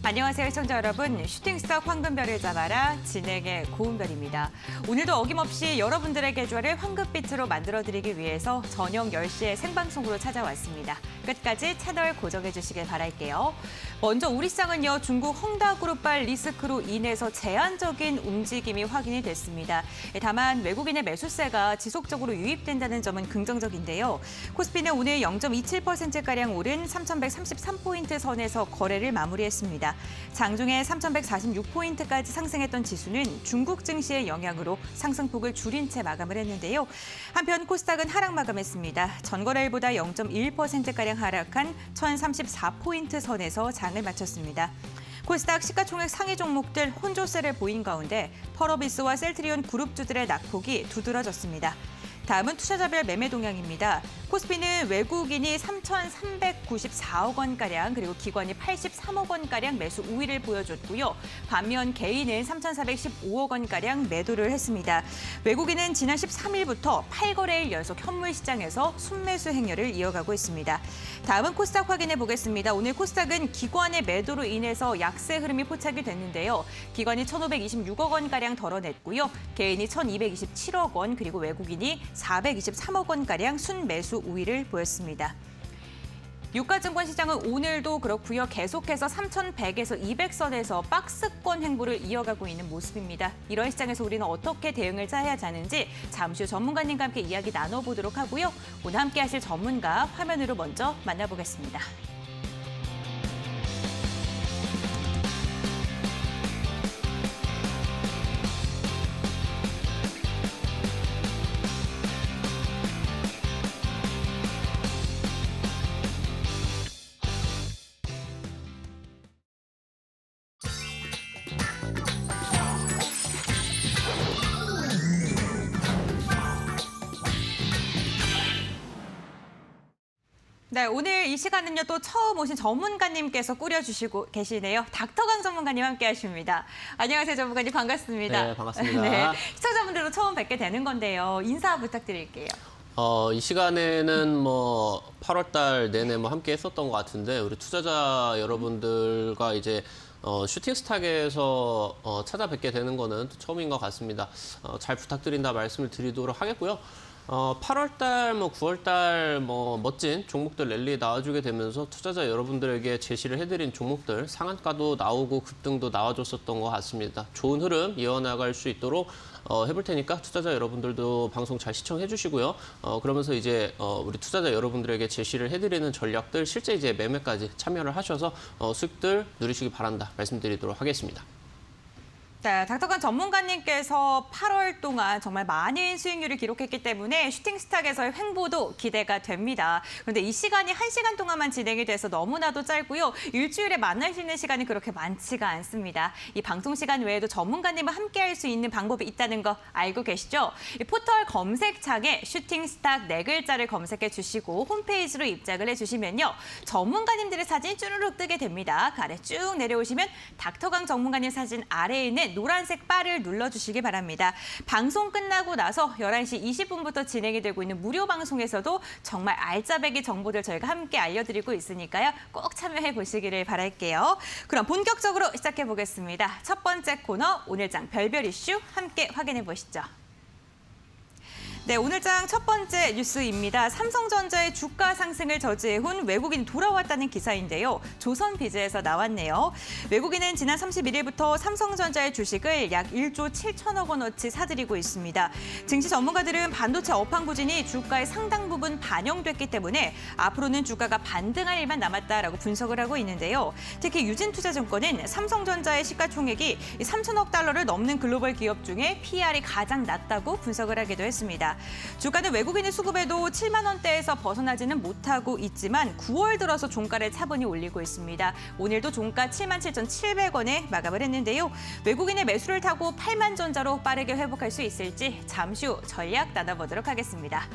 안녕하세요, 시청자 여러분. 슈팅스타 황금별을 잡아라 진행의 고은별입니다. 오늘도 어김없이 여러분들의 계좌를 황금빛으로 만들어드리기 위해서 저녁 10시에 생방송으로 찾아왔습니다. 끝까지 채널 고정해 주시길 바랄게요. 먼저 우리 시장은요, 중국 헝다그룹발 리스크로 인해서 제한적인 움직임이 확인이 됐습니다. 다만 외국인의 매수세가 지속적으로 유입된다는 점은 긍정적인데요. 코스피는 오늘 0.27%가량 오른 3,133포인트 선에서 거래를 마무리했습니다. 장중에 3,146포인트까지 상승했던 지수는 중국 증시의 영향으로 상승폭을 줄인 채 마감을 했는데요. 한편 코스닥은 하락 마감했습니다. 전거래일보다 0.1%가량 하락한 1,034포인트 선에서 장을 마쳤습니다. 코스닥 시가총액 상위 종목들 혼조세를 보인 가운데 펄어비스와 셀트리온 그룹주들의 낙폭이 두드러졌습니다. 다음은 투자자별 매매 동향입니다. 코스피는 외국인이 3,394억 원가량, 그리고 기관이 83억 원가량 매수 우위를 보여줬고요. 반면 개인은 3,415억 원가량 매도를 했습니다. 외국인은 지난 13일부터 8거래일 연속 현물 시장에서 순매수 행렬을 이어가고 있습니다. 다음은 코스닥 확인해 보겠습니다. 오늘 코스닥은 기관의 매도로 인해서 약세 흐름이 포착이 됐는데요. 기관이 1,526억 원가량 덜어냈고요. 개인이 1,227억 원, 그리고 외국인이 423억 원가량 순매수 우위를 보였습니다. 유가증권 시장은 오늘도 그렇고요. 계속해서 3,100에서 200선에서 박스권 행보를 이어가고 있는 모습입니다. 이런 시장에서 우리는 어떻게 대응을 짜야 하는지 잠시 후 전문가님과 함께 이야기 나눠보도록 하고요. 오늘 함께 하실 전문가 화면으로 먼저 만나보겠습니다. 네, 오늘 이 시간은요, 또 처음 오신 전문가님께서 꾸려주시고 계시네요. 닥터강 전문가님 함께 하십니다. 안녕하세요, 전문가님. 반갑습니다. 네, 반갑습니다. 네, 시청자분들도 처음 뵙게 되는 건데요. 인사 부탁드릴게요. 이 시간에는 8월 달 내내 함께 했었던 것 같은데, 우리 투자자 여러분들과 이제 슈팅스탁에서 찾아뵙게 되는 거는 또 처음인 것 같습니다. 잘 부탁드린다 말씀을 드리도록 하겠고요. 8월 달, 9월 달 멋진 종목들 랠리 나와주게 되면서 투자자 여러분들에게 제시를 해드린 종목들 상한가도 나오고 급등도 나와줬었던 것 같습니다. 좋은 흐름 이어나갈 수 있도록 해볼 테니까 투자자 여러분들도 방송 잘 시청해 주시고요. 그러면서 이제 우리 투자자 여러분들에게 제시를 해드리는 전략들 실제 이제 매매까지 참여를 하셔서 수익들 누리시기 바란다 말씀드리도록 하겠습니다. 네, 닥터강 전문가님께서 8월 동안 정말 많은 수익률을 기록했기 때문에 슈팅스탁에서의 횡보도 기대가 됩니다. 그런데 이 시간이 1시간 동안만 진행이 돼서 너무나도 짧고요. 일주일에 만날 수 있는 시간이 그렇게 많지가 않습니다. 이 방송 시간 외에도 전문가님과 함께할 수 있는 방법이 있다는 거 알고 계시죠? 이 포털 검색창에 슈팅스탁 4글자를 검색해 주시고 홈페이지로 입장을 해주시면요. 전문가님들의 사진이 쭈루룩 뜨게 됩니다. 그 아래 쭉 내려오시면 닥터강 전문가님 사진 아래에 있는 노란색 바를 눌러주시기 바랍니다. 방송 끝나고 나서 11시 20분부터 진행이 되고 있는 무료 방송에서도 정말 알짜배기 정보들 저희가 함께 알려드리고 있으니까요. 꼭 참여해 보시기를 바랄게요. 그럼 본격적으로 시작해 보겠습니다. 첫 번째 코너 오늘장 별별 이슈 함께 확인해 보시죠. 네, 오늘장 첫 번째 뉴스입니다. 삼성전자의 주가 상승을 저지해온 외국인이 돌아왔다는 기사인데요. 조선비즈에서 나왔네요. 외국인은 지난 31일부터 삼성전자의 주식을 약 1조 7천억 원어치 사들이고 있습니다. 증시 전문가들은 반도체 업황 부진이 주가의 상당 부분 반영됐기 때문에 앞으로는 주가가 반등할 일만 남았다라고 분석을 하고 있는데요. 특히 유진투자증권은 삼성전자의 시가총액이 3천억 달러를 넘는 글로벌 기업 중에 PR이 가장 낮다고 분석을 하기도 했습니다. 주가는 외국인의 수급에도 7만 원대에서 벗어나지는 못하고 있지만 9월 들어서 종가를 차분히 올리고 있습니다. 오늘도 종가 77,700원에 마감을 했는데요. 외국인의 매수를 타고 8만 전자로 빠르게 회복할 수 있을지 잠시 후 전략 나눠보도록 하겠습니다.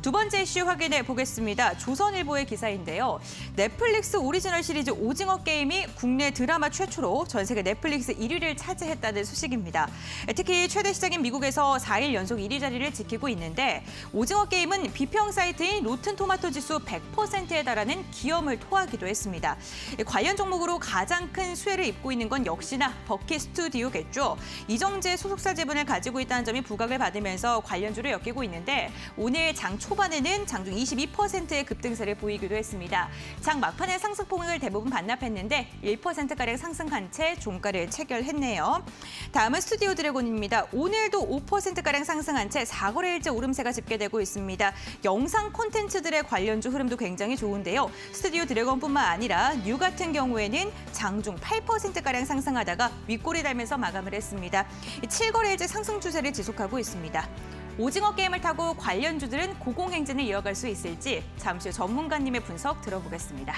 두 번째 이슈 확인해 보겠습니다. 조선일보의 기사인데요. 넷플릭스 오리지널 시리즈 오징어 게임이 국내 드라마 최초로 전 세계 넷플릭스 1위를 차지했다는 소식입니다. 특히 최대 시장인 미국에서 4일 연속 1위 자리를 지키고 있는 있는데 오징어 게임은 비평 사이트인 로튼 토마토 지수 100%에 달하는 기염을 토하기도 했습니다. 관련 종목으로 가장 큰 수혜를 입고 있는 건 역시나 버킷 스튜디오겠죠. 이정재 소속사 지분을 가지고 있다는 점이 부각을 받으면서 관련주를 엮이고 있는데 오늘 장 초반에는 장중 22%의 급등세를 보이기도 했습니다. 장 막판에 상승폭을 대부분 반납했는데 1%가량 상승한 채 종가를 체결했네요. 다음은 스튜디오 드래곤입니다. 오늘도 5%가량 상승한 채 4거래일째 오름세가 집계되고 있습니다. 영상 콘텐츠들의 관련주 흐름도 굉장히 좋은데요. 스튜디오 드래곤뿐만 아니라 뉴 같은 경우에는 장중 8%가량 상승하다가 윗골이 달면서 마감을 했습니다. 7거래일째 상승 추세를 지속하고 있습니다. 오징어 게임을 타고 관련주들은 고공행진을 이어갈 수 있을지 잠시 후 전문가님의 분석 들어보겠습니다.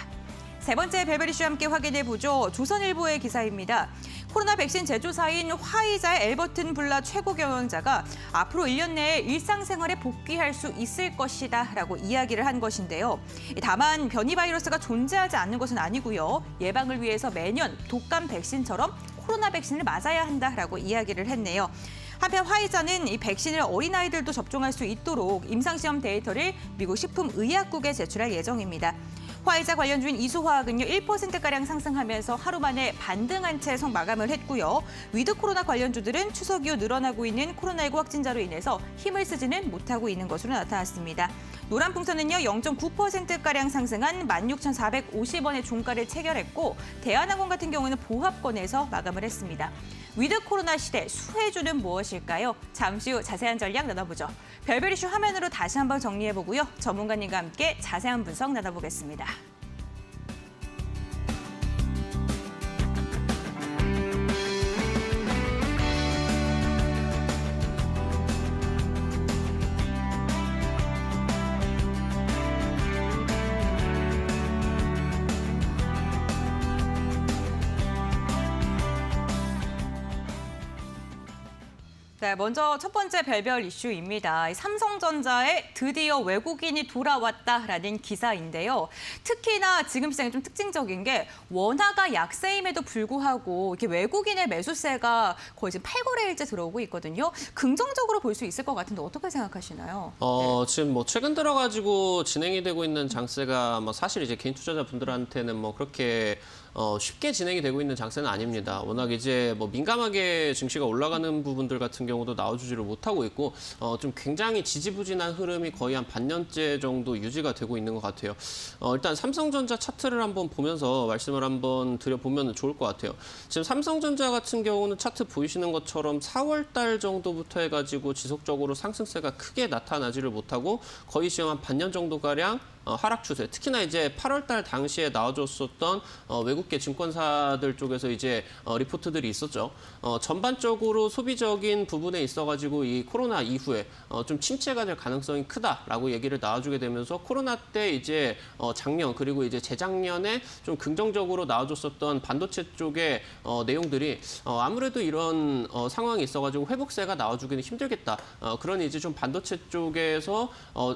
세 번째 별별 이슈 함께 확인해보죠. 조선일보의 기사입니다. 코로나 백신 제조사인 화이자의 엘버튼 블라 최고 경영자가 앞으로 1년 내에 일상생활에 복귀할 수 있을 것이다 라고 이야기를 한 것인데요. 다만 변이 바이러스가 존재하지 않는 것은 아니고요. 예방을 위해서 매년 독감 백신처럼 코로나 백신을 맞아야 한다라고 이야기를 했네요. 한편 화이자는 이 백신을 어린아이들도 접종할 수 있도록 임상시험 데이터를 미국 식품의약국에 제출할 예정입니다. 화이자 관련주인 이수화학은요 1%가량 상승하면서 하루 만에 반등한 채 마감을 했고요. 위드 코로나 관련주들은 추석 이후 늘어나고 있는 코로나19 확진자로 인해서 힘을 쓰지는 못하고 있는 것으로 나타났습니다. 노란풍선은요 0.9%가량 상승한 16,450원의 종가를 체결했고 대한항공 같은 경우는 보합권에서 마감을 했습니다. 위드 코로나 시대 수혜주는 무엇일까요? 잠시 후 자세한 전략 나눠보죠. 별별 이슈 화면으로 다시 한번 정리해보고요. 전문가님과 함께 자세한 분석 나눠보겠습니다. 네, 먼저 첫 번째 별별 이슈입니다. 삼성전자에 드디어 외국인이 돌아왔다라는 기사인데요. 특히나 지금 시장이 좀 특징적인 게 원화가 약세임에도 불구하고 이렇게 외국인의 매수세가 거의 지금 8거래일째 들어오고 있거든요. 긍정적으로 볼 수 있을 것 같은데 어떻게 생각하시나요? 지금 뭐 최근 들어가지고 진행이 되고 있는 장세가 뭐 사실 이제 개인 투자자분들한테는 뭐 그렇게 쉽게 진행이 되고 있는 장세는 아닙니다. 워낙 이제 뭐 민감하게 증시가 올라가는 부분들 같은 경우도 나와주지를 못하고 있고 좀 굉장히 지지부진한 흐름이 거의 한 반년째 정도 유지가 되고 있는 것 같아요. 일단 삼성전자 차트를 한번 보면서 말씀을 한번 드려보면 좋을 것 같아요. 지금 삼성전자 같은 경우는 차트 보이시는 것처럼 4월 달 정도부터 해가지고 지속적으로 상승세가 크게 나타나지를 못하고 거의 지금 한 반년 정도가량 하락 추세. 특히나 이제 8월 달 당시에 나와줬었던 외국계 증권사들 쪽에서 이제 리포트들이 있었죠. 전반적으로 소비적인 부분에 있어가지고 이 코로나 이후에 좀 침체가 될 가능성이 크다라고 얘기를 나와주게 되면서 코로나 때 이제 작년 그리고 이제 재작년에 좀 긍정적으로 나와줬었던 반도체 쪽의 내용들이 아무래도 이런 상황이 있어가지고 회복세가 나와주기는 힘들겠다. 그런 이제 좀 반도체 쪽에서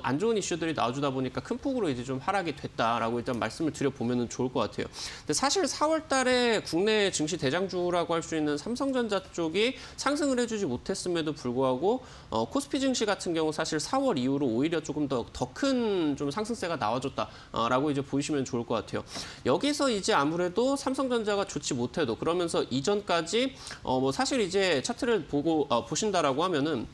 안 좋은 이슈들이 나와주다 보니까 큰 폭으로 이제 좀 하락이 됐다라고 일단 말씀을 드려보면 좋을 것 같아요. 근데 사실 4월 달에 국내 증시 대장주라고 할 수 있는 삼성전자 쪽이 상승을 해주지 못했음에도 불구하고 코스피 증시 같은 경우 사실 4월 이후로 오히려 조금 더 큰 좀 상승세가 나와줬다라고 이제 보시면 좋을 것 같아요. 여기서 이제 아무래도 삼성전자가 좋지 못해도 그러면서 이전까지 뭐 사실 이제 차트를 보고 보신다라고 하면은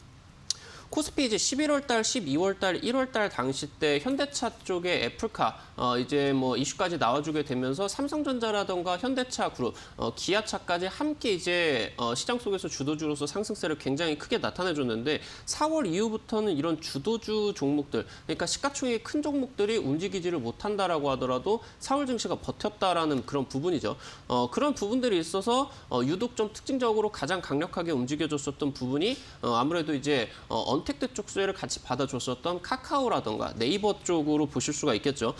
코스피 이제 11월 달, 12월 달, 1월 달 당시 때 현대차 쪽에 애플카 이제 뭐 이슈까지 나와주게 되면서 삼성전자라던가 현대차 그룹, 기아차까지 함께 이제 시장 속에서 주도주로서 상승세를 굉장히 크게 나타내줬는데 4월 이후부터는 이런 주도주 종목들, 그러니까 시가총액이 큰 종목들이 움직이지를 못한다라고 하더라도 4월 증시가 버텼다라는 그런 부분이죠. 그런 부분들이 있어서 유독 좀 특징적으로 가장 강력하게 움직여줬었던 부분이 아무래도 이제 언택트 쪽 수혜를 같이 받아줬었던 카카오라던가 네이버 쪽으로 보실 수가 있겠죠.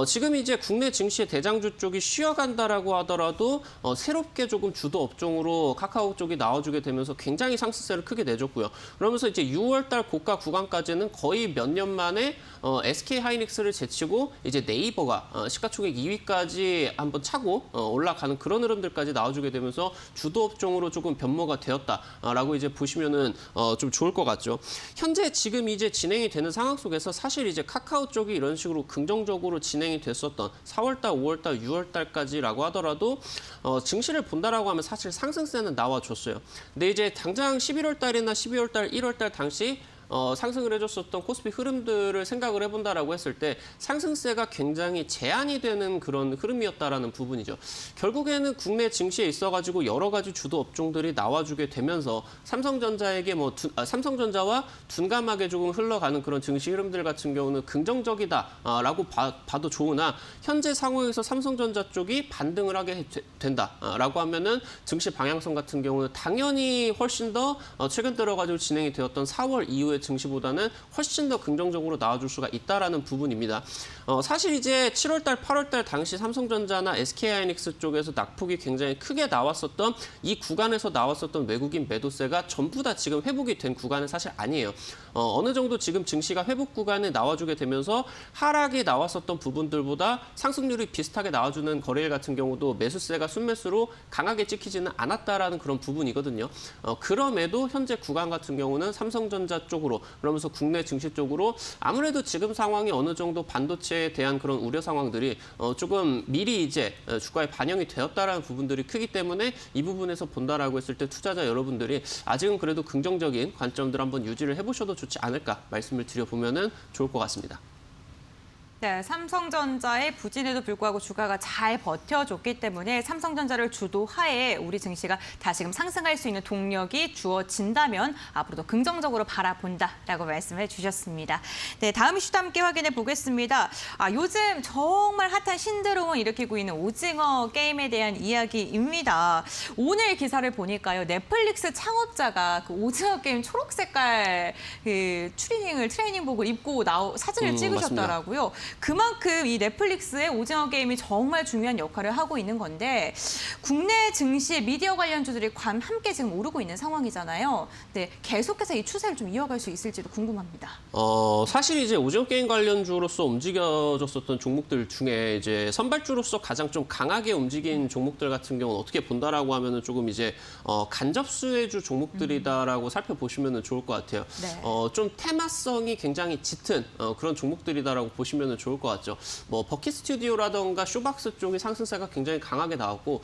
지금 이제 국내 증시의 대장주 쪽이 쉬어간다라고 하더라도 새롭게 조금 주도 업종으로 카카오 쪽이 나와주게 되면서 굉장히 상승세를 크게 내줬고요. 그러면서 이제 6월 달 고가 구간까지는 거의 몇 년 만에 SK 하이닉스를 제치고 이제 네이버가 시가총액 2위까지 한번 차고 올라가는 그런 흐름들까지 나와주게 되면서 주도 업종으로 조금 변모가 되었다라고 이제 보시면은 좀 좋을 것 같죠. 현재 지금 이제 진행이 되는 상황 속에서 사실 이제 카카오 쪽이 이런 식으로 긍정적으로 진행이 됐었던 4월달, 5월달, 6월달까지라고 하더라도 증시를 본다라고 하면 사실 상승세는 나와줬어요. 근데 이제 당장 11월달이나 12월달, 1월달 당시 상승을 해줬었던 코스피 흐름들을 생각을 해본다라고 했을 때 상승세가 굉장히 제한이 되는 그런 흐름이었다라는 부분이죠. 결국에는 국내 증시에 있어가지고 여러 가지 주도 업종들이 나와주게 되면서 삼성전자에게 삼성전자와 둔감하게 조금 흘러가는 그런 증시 흐름들 같은 경우는 긍정적이다라고 봐도 좋으나 현재 상황에서 삼성전자 쪽이 반등을 하게 된다라고 하면은 증시 방향성 같은 경우는 당연히 훨씬 더 최근 들어가지고 진행이 되었던 4월 이후에 증시보다는 훨씬 더 긍정적으로 나와줄 수가 있다라는 부분입니다. 사실 이제 7월달, 8월달 당시 삼성전자나 SK하이닉스 쪽에서 낙폭이 굉장히 크게 나왔었던 이 구간에서 나왔었던 외국인 매도세가 전부 다 지금 회복이 된 구간은 사실 아니에요. 어느 정도 지금 증시가 회복 구간에 나와주게 되면서 하락이 나왔었던 부분들보다 상승률이 비슷하게 나와주는 거래일 같은 경우도 매수세가 순매수로 강하게 찍히지는 않았다라는 그런 부분이거든요. 그럼에도 현재 구간 같은 경우는 삼성전자 쪽으로 그러면서 국내 증시 쪽으로 아무래도 지금 상황이 어느 정도 반도체에 대한 그런 우려 상황들이 조금 미리 이제 주가에 반영이 되었다라는 부분들이 크기 때문에 이 부분에서 본다라고 했을 때 투자자 여러분들이 아직은 그래도 긍정적인 관점들 한번 유지를 해보셔도 좋지 않을까 말씀을 드려보면은 좋을 것 같습니다. 네, 삼성전자의 부진에도 불구하고 주가가 잘 버텨줬기 때문에 삼성전자를 주도하에 우리 증시가 다시금 상승할 수 있는 동력이 주어진다면 앞으로도 긍정적으로 바라본다라고 말씀해 주셨습니다. 네, 다음 이슈도 함께 확인해 보겠습니다. 요즘 정말 핫한 신드롬을 일으키고 있는 오징어 게임에 대한 이야기입니다. 오늘 기사를 보니까요, 넷플릭스 창업자가 그 오징어 게임 초록 색깔 그 트레이닝복을 입고 사진을 찍으셨더라고요. 맞습니다. 그만큼 이 넷플릭스의 오징어 게임이 정말 중요한 역할을 하고 있는 건데 국내 증시 미디어 관련주들이 함께 지금 오르고 있는 상황이잖아요. 네, 계속해서 이 추세를 좀 이어갈 수 있을지도 궁금합니다. 사실 이제 오징어 게임 관련주로서 움직여졌었던 종목들 중에 이제 선발주로서 가장 좀 강하게 움직인 종목들 같은 경우는 어떻게 본다라고 하면은 조금 이제 간접 수혜주 종목들이다라고 살펴보시면은 좋을 것 같아요. 네. 좀 테마성이 굉장히 짙은 그런 종목들이다라고 보시면은 좋을 것 같죠. 뭐 버킷 스튜디오라던가 쇼박스 쪽이 상승세가 굉장히 강하게 나왔고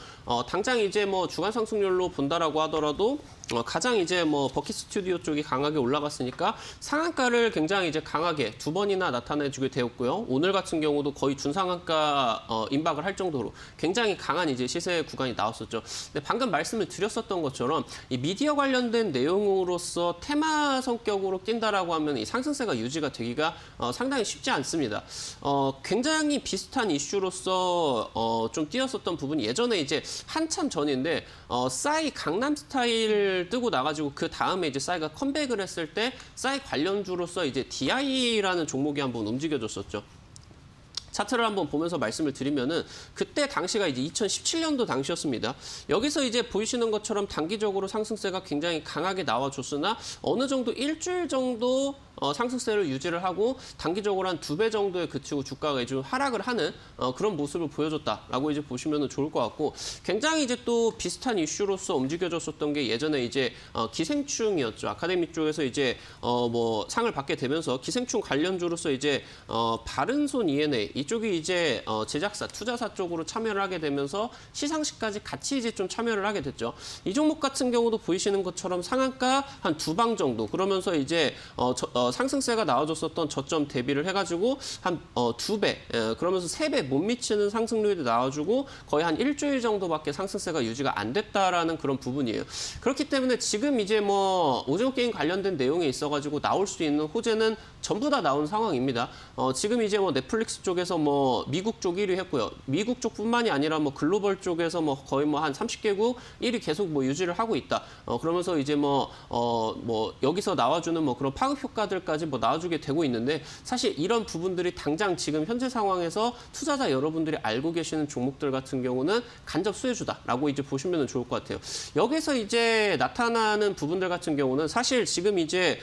당장 이제 뭐 주간 상승률로 본다라고 하더라도 가장 이제 뭐 버킷 스튜디오 쪽이 강하게 올라갔으니까 상한가를 굉장히 이제 강하게 두 번이나 나타내주게 되었고요. 오늘 같은 경우도 거의 준상한가 임박을 할 정도로 굉장히 강한 이제 시세 구간이 나왔었죠. 근데 방금 말씀을 드렸었던 것처럼 이 미디어 관련된 내용으로서 테마 성격으로 뛴다라고 하면 이 상승세가 유지가 되기가 상당히 쉽지 않습니다. 굉장히 비슷한 이슈로서 좀 뛰었었던 부분이 예전에 이제 한참 전인데 싸이 강남 스타일 뜨고 나가지고 그 다음에 이제 싸이가 컴백을 했을 때 싸이 관련주로서 이제 DI라는 종목이 한번 움직여줬었죠. 차트를 한번 보면서 말씀을 드리면은 그때 당시가 이제 2017년도 당시였습니다. 여기서 이제 보이시는 것처럼 단기적으로 상승세가 굉장히 강하게 나와줬으나 어느 정도 일주일 정도 상승세를 유지를 하고 단기적으로 한 2배 정도에 그치고 주가가 이제 하락을 하는 그런 모습을 보여줬다라고 이제 보시면 좋을 것 같고 굉장히 이제 또 비슷한 이슈로서 움직여졌었던 게 예전에 이제 기생충이었죠. 아카데미 쪽에서 이제 뭐 상을 받게 되면서 기생충 관련주로서 이제 바른손 ENA 이쪽이 이제 제작사, 투자사 쪽으로 참여를 하게 되면서 시상식까지 같이 이제 좀 참여를 하게 됐죠. 이 종목 같은 경우도 보이시는 것처럼 상한가 한 2방 정도 그러면서 이제 상승세가 나와줬었던 저점 대비를 해가지고 한 2배 그러면서 3배 못 미치는 상승률이 나와주고 거의 한 일주일 정도밖에 상승세가 유지가 안 됐다라는 그런 부분이에요. 그렇기 때문에 지금 이제 뭐 오징어 게임 관련된 내용에 있어가지고 나올 수 있는 호재는 전부 다 나온 상황입니다. 지금 이제 뭐 넷플릭스 쪽에서 뭐 미국 쪽 1위 했고요. 미국 쪽뿐만이 아니라 뭐 글로벌 쪽에서 뭐 거의 뭐 한 30개국 1위 계속 뭐 유지를 하고 있다. 그러면서 이제 뭐 여기서 나와주는 뭐 그런 파급 효과들까지 뭐 나와주게 되고 있는데 사실 이런 부분들이 당장 지금 현재 상황에서 투자자 여러분들이 알고 계시는 종목들 같은 경우는 간접 수혜주다라고 이제 보시면 좋을 것 같아요. 여기서 이제 나타나는 부분들 같은 경우는 사실 지금 이제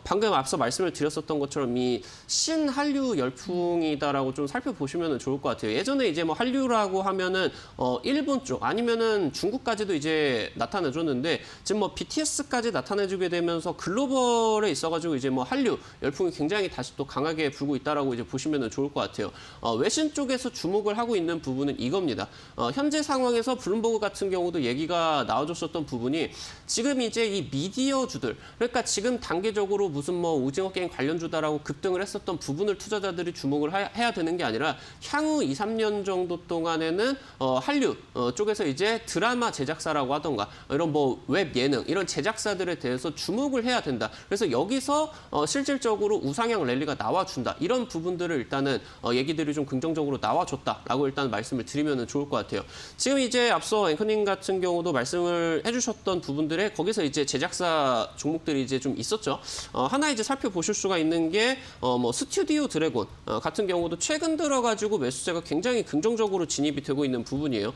방금 앞서 말씀을 드렸었던 것처럼 이 신한류 열풍이다라고 좀 좀 살펴보시면 좋을 것 같아요. 예전에 이제 뭐 한류라고 하면은 일본 쪽 아니면은 중국까지도 이제 나타내줬는데 지금 뭐 BTS까지 나타내주게 되면서 글로벌에 있어가지고 이제 뭐 한류 열풍이 굉장히 다시 또 강하게 불고 있다라고 이제 보시면 좋을 것 같아요. 외신 쪽에서 주목을 하고 있는 부분은 이겁니다. 현재 상황에서 블룸버그 같은 경우도 얘기가 나와줬었던 부분이 지금 이제 이 미디어주들 그러니까 지금 단계적으로 무슨 뭐 오징어 게임 관련주다라고 급등을 했었던 부분을 투자자들이 주목을 해야 되는 게 아니라 향후 2, 3년 정도 동안에는 한류 쪽에서 이제 드라마 제작사라고 하던가 이런 뭐 웹 예능 이런 제작사들에 대해서 주목을 해야 된다. 그래서 여기서 실질적으로 우상향 랠리가 나와준다. 이런 부분들을 일단은 얘기들이 좀 긍정적으로 나와줬다라고 일단 말씀을 드리면 좋을 것 같아요. 지금 이제 앞서 앵커님 같은 경우도 말씀을 해주셨던 부분들에 거기서 이제 제작사 종목들이 이제 좀 있었죠. 하나 이제 살펴보실 수가 있는 게 뭐 스튜디오 드래곤 같은 경우도 최근 들어가지고 매수세가 굉장히 긍정적으로 진입이 되고 있는 부분이에요.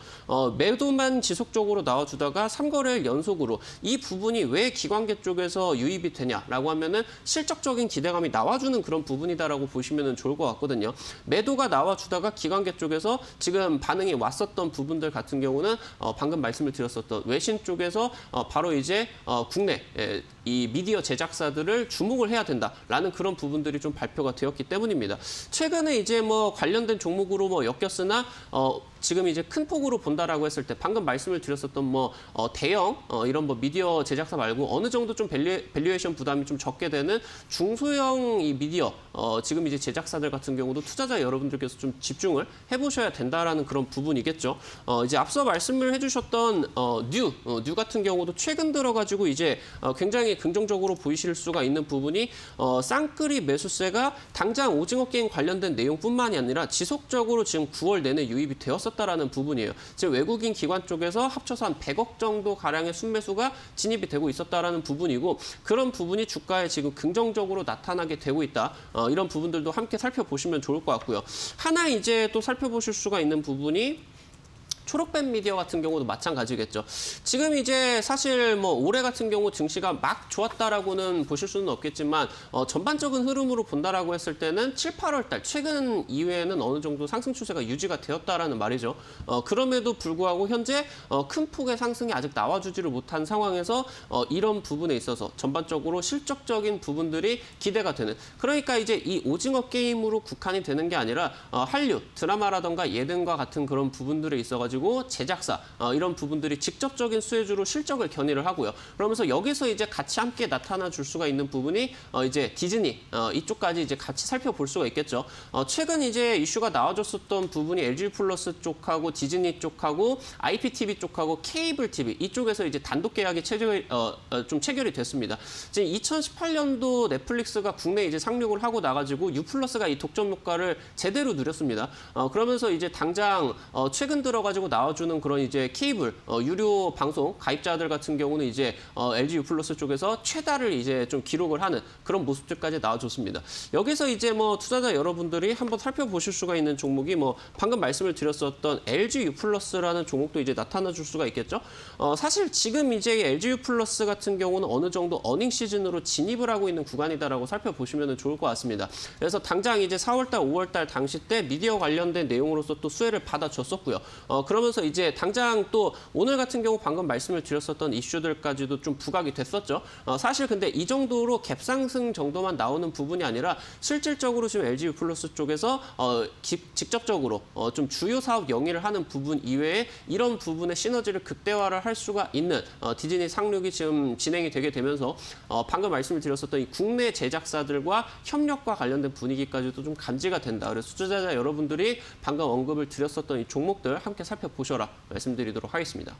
매도만 지속적으로 나와주다가 3거래일 연속으로 이 부분이 왜 기관계 쪽에서 유입이 되냐라고 하면은 실적적인 기대감이 나와주는 그런 부분이다라고 보시면 좋을 것 같거든요. 매도가 나와주다가 기관계 쪽에서 지금 반응이 왔었던 부분들 같은 경우는 방금 말씀을 드렸었던 외신 쪽에서 바로 이제 국내 이 미디어 제작사들을 주목을 해야 된다라는 그런 부분들이 좀 발표가 되었기 때문입니다. 최근에 이제 뭐 관련된 종목으로 뭐 엮였으나 지금 이제 큰 폭으로 본다라고 했을 때 방금 말씀을 드렸었던 뭐 대형 이런 뭐 미디어 제작사 말고 어느 정도 좀 밸류에이션 부담이 좀 적게 되는 중소형 이 미디어 지금 이제 제작사들 같은 경우도 투자자 여러분들께서 좀 집중을 해보셔야 된다라는 그런 부분이겠죠. 이제 앞서 말씀을 해주셨던 뉴 같은 경우도 최근 들어가지고 이제 굉장히 긍정적으로 보이실 수가 있는 부분이 쌍끌이 매수세가 당장 오징어 게임 관련된 내용뿐만이 아니라 지속적으로 지금 9월 내내 유입이 되었었다라는 부분이에요. 지금 외국인 기관 쪽에서 합쳐서 한 100억 정도 가량의 순매수가 진입이 되고 있었다라는 부분이고 그런 부분이 주가에 지금 긍정적으로 나타나게 되고 있다. 이런 부분들도 함께 살펴보시면 좋을 것 같고요. 하나 이제 또 살펴보실 수가 있는 부분이 초록뱀 미디어 같은 경우도 마찬가지겠죠. 지금 이제 사실 뭐 올해 같은 경우 증시가 막 좋았다라고는 보실 수는 없겠지만 전반적인 흐름으로 본다라고 했을 때는 7, 8월 달 최근 이후에는 어느 정도 상승 추세가 유지가 되었다라는 말이죠. 그럼에도 불구하고 현재 큰 폭의 상승이 아직 나와주지를 못한 상황에서 이런 부분에 있어서 전반적으로 실적적인 부분들이 기대가 되는 그러니까 이제 이 오징어 게임으로 국한이 되는 게 아니라 한류, 드라마라던가 예능과 같은 그런 부분들에 있어가지고 제작사 이런 부분들이 직접적인 수혜주로 실적을 견인을 하고요. 그러면서 여기서 이제 같이 함께 나타나 줄 수가 있는 부분이 이제 디즈니 이쪽까지 이제 같이 살펴볼 수가 있겠죠. 최근 이제 이슈가 나와줬었던 부분이 LG 플러스 쪽하고 디즈니 쪽하고 IPTV 쪽하고 케이블 TV 이쪽에서 이제 단독 계약이 좀 체결이 됐습니다. 지금 2018년도 넷플릭스가 국내 이제 상륙을 하고 나가지고 U 플러스가 이 독점 효과를 제대로 누렸습니다. 그러면서 이제 당장 최근 들어가지고 나와주는 그런 이제 케이블 유료 방송 가입자들 같은 경우는 이제 LG U 플러스 쪽에서 최다를 이제 좀 기록을 하는 그런 모습들까지 나와줬습니다. 여기서 이제 뭐 투자자 여러분들이 한번 살펴보실 수가 있는 종목이 뭐 방금 말씀을 드렸었던 LG U 플러스라는 종목도 이제 나타나 줄 수가 있겠죠. 사실 지금 이제 LG U 플러스 같은 경우는 어느 정도 어닝 시즌으로 진입을 하고 있는 구간이다라고 살펴보시면 좋을 것 같습니다. 그래서 당장 이제 4월달, 5월달 당시 때 미디어 관련된 내용으로서 또 수혜를 받아줬었고요. 그러면서 이제 당장 또 오늘 같은 경우 방금 말씀을 드렸었던 이슈들까지도 좀 부각이 됐었죠. 사실 근데 이 정도로 갭상승 정도만 나오는 부분이 아니라 실질적으로 지금 LG U 플러스 쪽에서 직접적으로 좀 주요 사업 영위를 하는 부분 이외에 이런 부분의 시너지를 극대화를 할 수가 있는 디즈니 상륙이 지금 진행이 되게 되면서 방금 말씀을 드렸었던 이 국내 제작사들과 협력과 관련된 분위기까지도 좀 감지가 된다. 그래서 투자자 여러분들이 방금 언급을 드렸었던 이 종목들 함께 살펴보셔라 말씀드리도록 하겠습니다.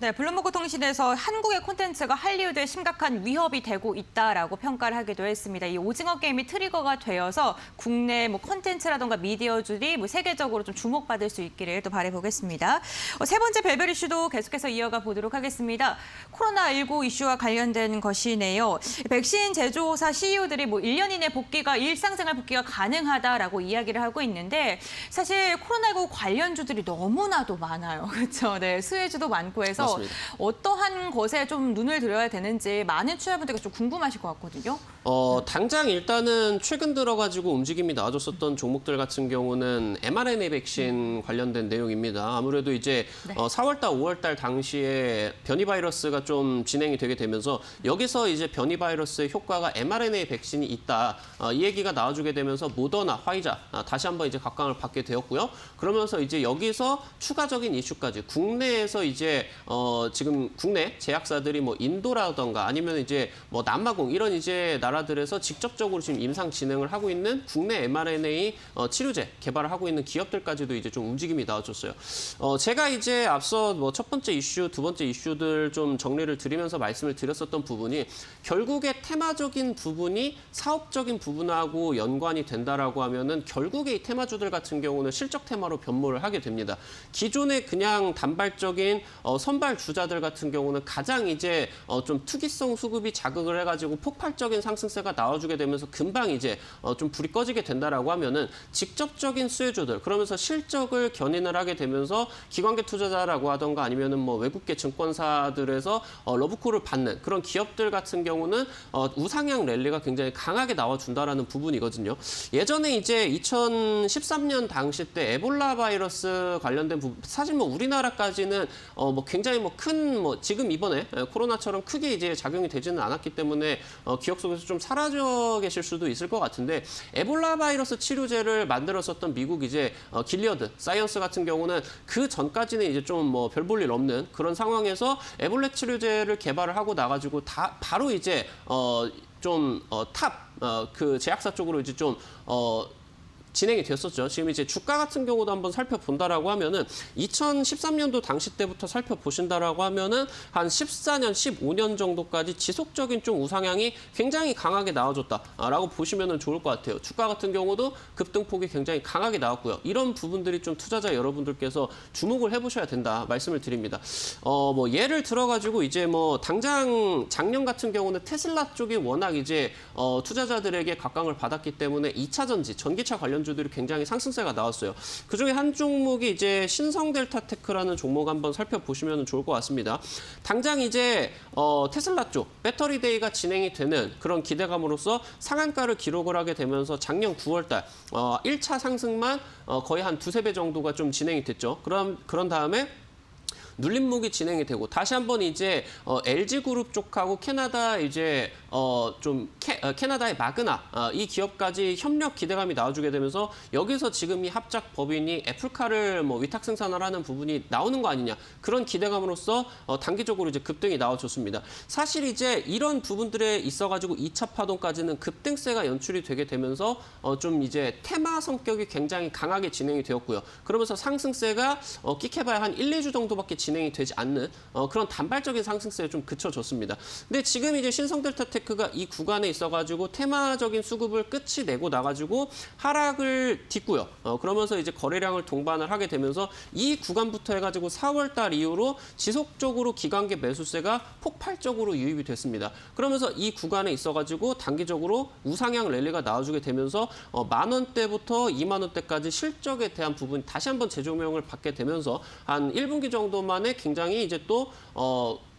네, 블룸버그 통신에서 한국의 콘텐츠가 할리우드에 심각한 위협이 되고 있다라고 평가를 하기도 했습니다. 이 오징어 게임이 트리거가 되어서 국내 뭐 콘텐츠라던가 미디어주들이 뭐 세계적으로 좀 주목받을 수 있기를 또 바라보겠습니다. 세 번째 별별 이슈도 계속해서 이어가 보도록 하겠습니다. 코로나19 이슈와 관련된 것이네요. 백신 제조사 CEO들이 뭐 1년 이내 일상생활 복귀가 가능하다라고 이야기를 하고 있는데 사실 코로나19 관련주들이 너무나도 많아요. 그렇죠? 네, 수혜주도 많고 해서 맞습니다. 어떠한 것에 좀 눈을 들여야 되는지 많은 취재분들께서 좀 궁금하실 것 같거든요. 당장 일단은 최근 들어가지고 움직임이 나와줬었던 종목들 같은 경우는 mRNA 백신 관련된 내용입니다. 아무래도 이제 4월달, 5월달 당시에 변이 바이러스가 좀 진행이 되게 되면서 여기서 이제 변이 바이러스의 효과가 mRNA 백신이 있다. 이 얘기가 나와주게 되면서 모더나, 화이자 다시 한번 이제 각광을 받게 되었고요. 그러면서 이제 여기서 추가적인 이슈까지 국내에서 이제 지금 국내 제약사들이 뭐 인도라던가 아니면 이제 뭐 남아공 이런 이제 나라들에서 직접적으로 지금 임상 진행을 하고 있는 국내 mRNA 치료제 개발을 하고 있는 기업들까지도 이제 좀 움직임이 나와줬어요. 제가 이제 앞서 뭐 첫 번째 이슈, 두 번째 이슈들 좀 정리를 드리면서 말씀을 드렸었던 부분이 결국에 테마적인 부분이 사업적인 부분하고 연관이 된다라고 하면은 결국에 이 테마주들 같은 경우는 실적 테마로 변모를 하게 됩니다. 기존의 그냥 단발적인 선발 주자들 같은 경우는 가장 이제 좀 투기성 수급이 자극을 해가지고 폭발적인 상승세가 나와주게 되면서 금방 이제 좀 불이 꺼지게 된다라고 하면은 직접적인 수혜주들 그러면서 실적을 견인을 하게 되면서 기관계 투자자라고 하던가 아니면은 뭐 외국계 증권사들에서 러브콜을 받는 그런 기업들 같은 경우는 우상향 랠리가 굉장히 강하게 나와준다라는 부분이거든요. 예전에 이제 2013년 당시 때 에볼라 바이러스 관련된 부분, 사실 뭐 우리나라까지는 뭐 굉장히 뭐 큰 뭐 지금 이번에 코로나처럼 크게 이제 작용이 되지는 않았기 때문에 기억 속에서 좀 사라져 계실 수도 있을 것 같은데 에볼라 바이러스 치료제를 만들었었던 미국 이제 길리어드 사이언스 같은 경우는 그 전까지는 이제 좀 뭐 별 볼 일 없는 그런 상황에서 에볼라 치료제를 개발을 하고 나가지고 바로 이제 그 제약사 쪽으로 이제 좀 진행이 됐었죠. 지금 이제 주가 같은 경우도 한번 살펴본다라고 하면은 2013년도 당시 때부터 살펴보신다라고 하면은 한 14년, 15년 정도까지 지속적인 좀 우상향이 굉장히 강하게 나와줬다라고 보시면은 좋을 것 같아요. 주가 같은 경우도 급등폭이 굉장히 강하게 나왔고요. 이런 부분들이 좀 투자자 여러분들께서 주목을 해보셔야 된다 말씀을 드립니다. 뭐 예를 들어가지고 이제 뭐 당장 작년 같은 경우는 테슬라 쪽이 워낙 이제 투자자들에게 각광을 받았기 때문에 2차 전지, 전기차 관련주들이 굉장히 상승세가 나왔어요. 그중에 한 종목이 이제 신성델타테크라는 종목 한번 살펴보시면 좋을 것 같습니다. 당장 이제 테슬라 쪽 배터리데이가 진행이 되는 그런 기대감으로써 상한가를 기록을 하게 되면서 작년 9월달 1차 상승만 거의 한 두세 배 정도가 좀 진행이 됐죠. 그런 다음에 눌림목이 진행이 되고 다시 한번 이제 LG그룹 쪽하고 캐나다 이제 캐나다의 마그나 이 기업까지 협력 기대감이 나와주게 되면서 여기서 지금 이 합작 법인이 애플카를 뭐 위탁 생산을 하는 부분이 나오는 거 아니냐 그런 기대감으로써 단기적으로 이제 급등이 나와줬습니다. 사실 이제 이런 부분들에 있어가지고 2차 파동까지는 급등세가 연출이 되게 되면서 좀 이제 테마 성격이 굉장히 강하게 진행이 되었고요. 그러면서 상승세가 끽해봐야 한 1, 2주 정도밖에 진행이 되지 않는 그런 단발적인 상승세에 좀 그쳐졌습니다. 근데 지금 이제 신성델타테크가 이 구간에 있어가지고 테마적인 수급을 끝이 내고 나가지고 하락을 딛고요. 그러면서 이제 거래량을 동반을 하게 되면서 이 구간부터 해가지고 4월달 이후로 지속적으로 기관계 매수세가 폭발적으로 유입이 됐습니다. 그러면서 이 구간에 있어가지고 단기적으로 우상향 랠리가 나와주게 되면서 10,000원대부터 20,000원대까지 실적에 대한 부분 다시 한번 재조명을 받게 되면서 한 1분기 정도만에 굉장히 이제 또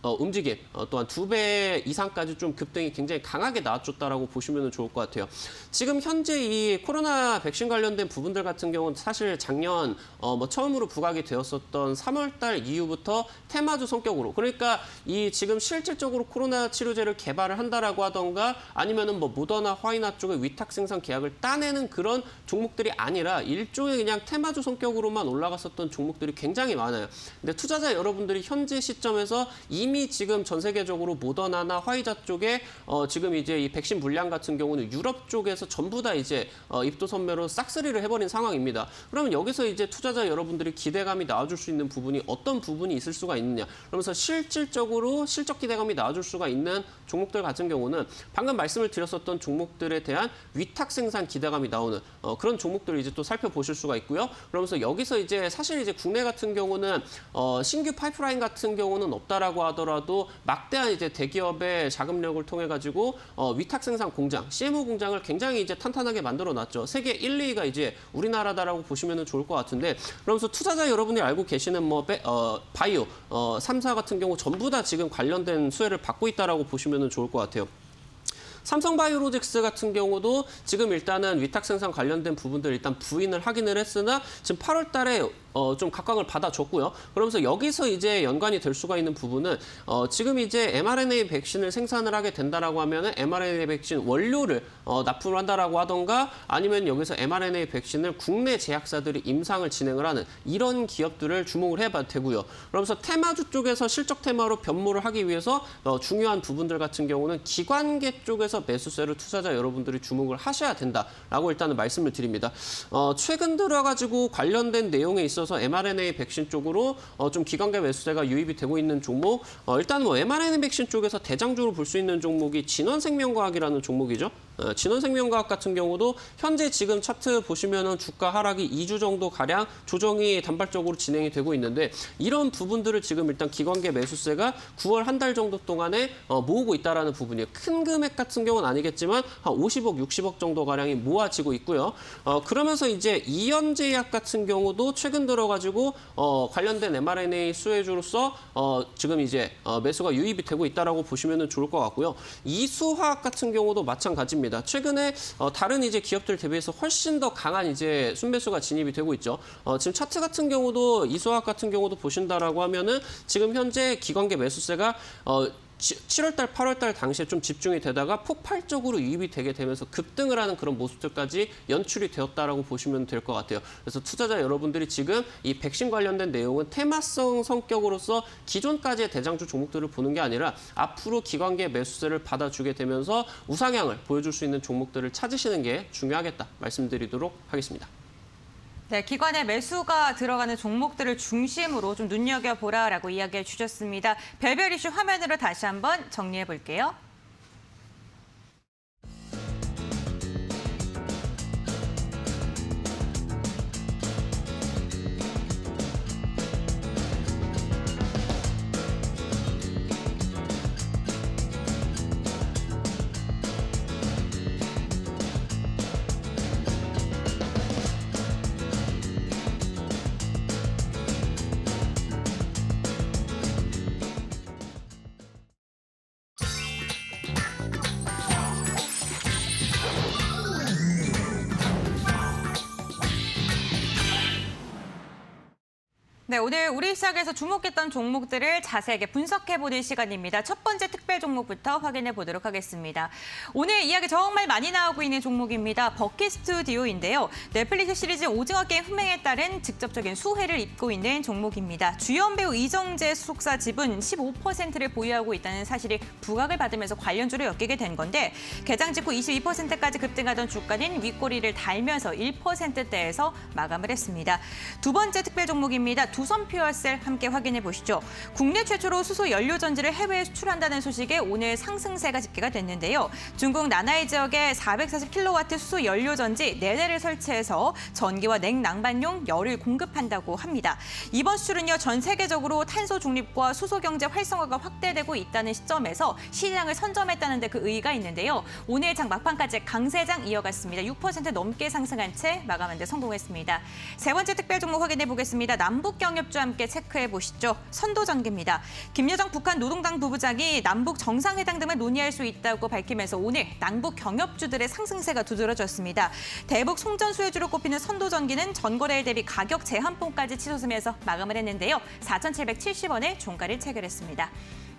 움직임 또한 2배 이상까지 좀 급등이 굉장히 강하게 나와줬다라고 보시면 좋을 것 같아요. 지금 현재 이 코로나 백신 관련된 부분들 같은 경우는 사실 작년 뭐 처음으로 부각이 되었었던 3월달 이후부터 테마주 성격으로 그러니까 이 지금 실질적으로 코로나 치료제를 개발을 한다라고 하던가 아니면은 뭐 모더나, 화이나 쪽의 위탁 생산 계약을 따내는 그런 종목들이 아니라 일종의 그냥 테마주 성격으로만 올라갔었던 종목들이 굉장히 많아요. 근데 투자자 여러분들이 현재 시점에서 이미 지금 전 세계적으로 모더나나 화이자 쪽에 지금 이제 이 백신 물량 같은 경우는 유럽 쪽에서 전부 다 이제 입도선매로 싹쓸이를 해버린 상황입니다. 그러면 여기서 이제 투자자 여러분들이 기대감이 나와줄 수 있는 부분이 어떤 부분이 있을 수가 있느냐. 그러면서 실질적으로 실적 기대감이 나와줄 수가 있는 종목들 같은 경우는 방금 말씀을 드렸었던 종목들에 대한 위탁 생산 기대감이 나오는 그런 종목들을 이제 또 살펴보실 수가 있고요. 그러면서 여기서 이제 사실 이제 국내 같은 경우는 신규 파이프라인 같은 경우는 없다라고 하던 하더라도 막대한 이제 대기업의 자금력을 통해 가지고 위탁 생산 공장, CMO 공장을 굉장히 이제 탄탄하게 만들어 놨죠. 세계 1, 2위가 이제 우리나라다라고 보시면 좋을 것 같은데, 그러면서 투자자 여러분이 알고 계시는 바이오 3사 같은 경우 전부 다 지금 관련된 수혜를 받고 있다라고 보시면 좋을 것 같아요. 삼성바이오로직스 같은 경우도 지금 일단은 위탁 생산 관련된 부분들 일단 부인을 하기는 했으나 지금 8월 달에 좀 각광을 받아줬고요. 그러면서 여기서 이제 연관이 될 수가 있는 부분은 지금 이제 mRNA 백신을 생산을 하게 된다라고 하면은 mRNA 백신 원료를 납품을 한다라고 하던가 아니면 여기서 mRNA 백신을 국내 제약사들이 임상을 진행을 하는 이런 기업들을 주목을 해봐도 되고요. 그러면서 테마주 쪽에서 실적 테마로 변모를 하기 위해서 중요한 부분들 같은 경우는 기관계 쪽에서 매수세를 투자자 여러분들이 주목을 하셔야 된다라고 일단은 말씀을 드립니다. 최근 들어가지고 관련된 내용에 있어서 mRNA 백신 쪽으로 좀 기관계 매수세가 유입이 되고 있는 종목, 일단 뭐 mRNA 백신 쪽에서 대장주로 볼 수 있는 종목이 진원생명과학이라는 종목이죠. 진원생명과학 같은 경우도 현재 지금 차트 보시면은 주가 하락이 2주 정도 가량 조정이 단발적으로 진행이 되고 있는데, 이런 부분들을 지금 일단 기관계 매수세가 9월 한 달 정도 동안에 모으고 있다라는 부분이에요. 큰 금액 같은 경우는 아니겠지만 한 50억, 60억 정도 가량이 모아지고 있고요. 그러면서 이제 이현제약 같은 경우도 최근 들어가지고 관련된 mRNA 수혜주로서 지금 이제 매수가 유입이 되고 있다라고 보시면 좋을 것 같고요. 이수화학 같은 경우도 마찬가지입니다. 최근에 다른 이제 기업들 대비해서 훨씬 더 강한 이제 순매수가 진입이 되고 있죠. 지금 차트 같은 경우도 이수화학 같은 경우도 보신다라고 하면은 지금 현재 기관계 매수세가 7월달, 8월달 당시에 좀 집중이 되다가 폭발적으로 유입이 되게 되면서 급등을 하는 그런 모습들까지 연출이 되었다라고 보시면 될 것 같아요. 그래서 투자자 여러분들이 지금 이 백신 관련된 내용은 테마성 성격으로서 기존까지의 대장주 종목들을 보는 게 아니라 앞으로 기관계 매수세를 받아주게 되면서 우상향을 보여줄 수 있는 종목들을 찾으시는 게 중요하겠다 말씀드리도록 하겠습니다. 네, 기관의 매수가 들어가는 종목들을 중심으로 좀 눈여겨보라라고 이야기해 주셨습니다. 별별 이슈 화면으로 다시 한번 정리해 볼게요. 네, 오늘 우리 시장에서 주목했던 종목들을 자세하게 분석해보는 시간입니다. 첫 번째 특별 종목부터 확인해 보도록 하겠습니다. 오늘 이야기 정말 많이 나오고 있는 종목입니다. 버킷 스튜디오인데요. 넷플릭스 시리즈 오징어 게임 흥행에 따른 직접적인 수혜를 입고 있는 종목입니다. 주연 배우 이정재 소속사 지분 15%를 보유하고 있다는 사실이 부각을 받으면서 관련주로 엮이게 된 건데, 개장 직후 22%까지 급등하던 주가는 윗꼬리를 달면서 1%대에서 마감을 했습니다. 두 번째 특별 종목입니다. 두산 퓨어셀 함께 확인해 보시죠. 국내 최초로 수소 연료 전지를 해외에 수출한다는 소식에 오늘 상승세가 집계가 됐는데요. 중국 나나이 지역에 440kW 수소 연료 전지 4대를 설치해서 전기와 냉난방용 열을 공급한다고 합니다. 이번 수출은요, 전 세계적으로 탄소 중립과 수소 경제 활성화가 확대되고 있다는 시점에서 시장을 선점했다는 데 그 의의가 있는데요. 오늘 장 막판까지 강세장 이어갔습니다. 6% 넘게 상승한 채 마감한 데 성공했습니다. 세 번째 특별 종목 확인해 보겠습니다. 남북 경협주 함께 체크해 보시죠. 선도전기입니다. 김여정 북한 노동당 부부장이 남북 정상회담 등을 논의할 수 있다고 밝히면서 오늘 남북 경협주들의 상승세가 두드러졌습니다. 대북 송전 수혜주로 꼽히는 선도전기는 전거래일 대비 가격 제한폭까지 치솟으면서 마감을 했는데요. 4,770원에 종가를 체결했습니다.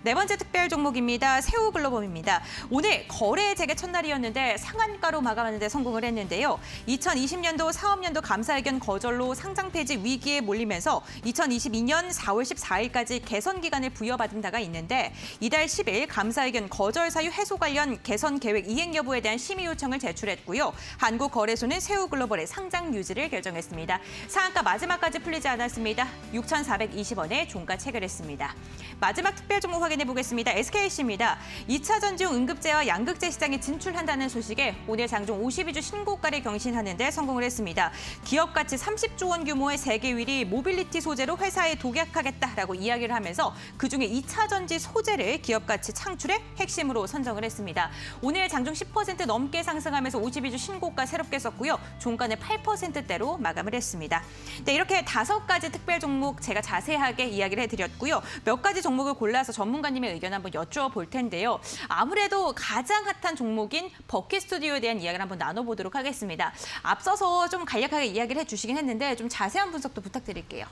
네 번째 특별 종목입니다. 새우글로벌입니다. 오늘 거래 재개 첫날이었는데 상한가로 마감하는 데 성공을 했는데요. 2020년도 사업연도 감사의견 거절로 상장 폐지 위기에 몰리면서 2022년 4월 14일까지 개선 기간을 부여받은 바가 있는데, 이달 10일 감사의견 거절 사유 해소 관련 개선 계획 이행 여부에 대한 심의 요청을 제출했고요. 한국거래소는 새우글로벌의 상장 유지를 결정했습니다. 상한가 마지막까지 풀리지 않았습니다. 6,420원에 종가 체결했습니다. 마지막 특별 종목 확인해 보겠습니다. SKC입니다. 2차 전지용 응급제와 양극재 시장에 진출한다는 소식에 오늘 장중 52주 신고가를 경신하는 데 성공을 했습니다. 기업 가치 30조 원 규모의 세계 1위 모빌리티 소재로 회사에 독약하겠다라고 이야기를 하면서 그중에 2차 전지 소재를 기업 가치 창출의 핵심으로 선정을 했습니다. 오늘 장중 10% 넘게 상승하면서 52주 신고가 새롭게 썼고요. 종가는 8%대로 마감을 했습니다. 네, 이렇게 5가지 특별 종목 제가 자세하게 이야기를 해드렸고요. 몇 가지 종목을 골라서 전문가님의 의견 한번 여쭈어볼 텐데요. 아무래도 가장 핫한 종목인 버킷스튜디오에 대한 이야기를 한번 나눠보도록 하겠습니다. 앞서서 좀 간략하게 이야기를 해주시긴 했는데 좀 자세한 분석도 부탁드릴게요.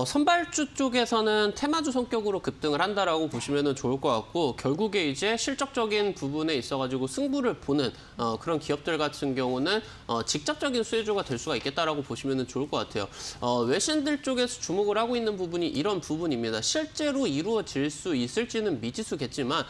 선발주 쪽에서는 테마주 성격으로 급등을 한다라고 보시면 좋을 것 같고 결국에 이제 실적적인 부분에 있어가지고 승부를 보는 그런 기업들 같은 경우는 직접적인 수혜주가 될 수가 있겠다라고 보시면 좋을 것 같아요. 외신들 쪽에서 주목을 하고 있는 부분이 이런 부분입니다. 실제로 이루어질 수 있을지는 미지수겠지만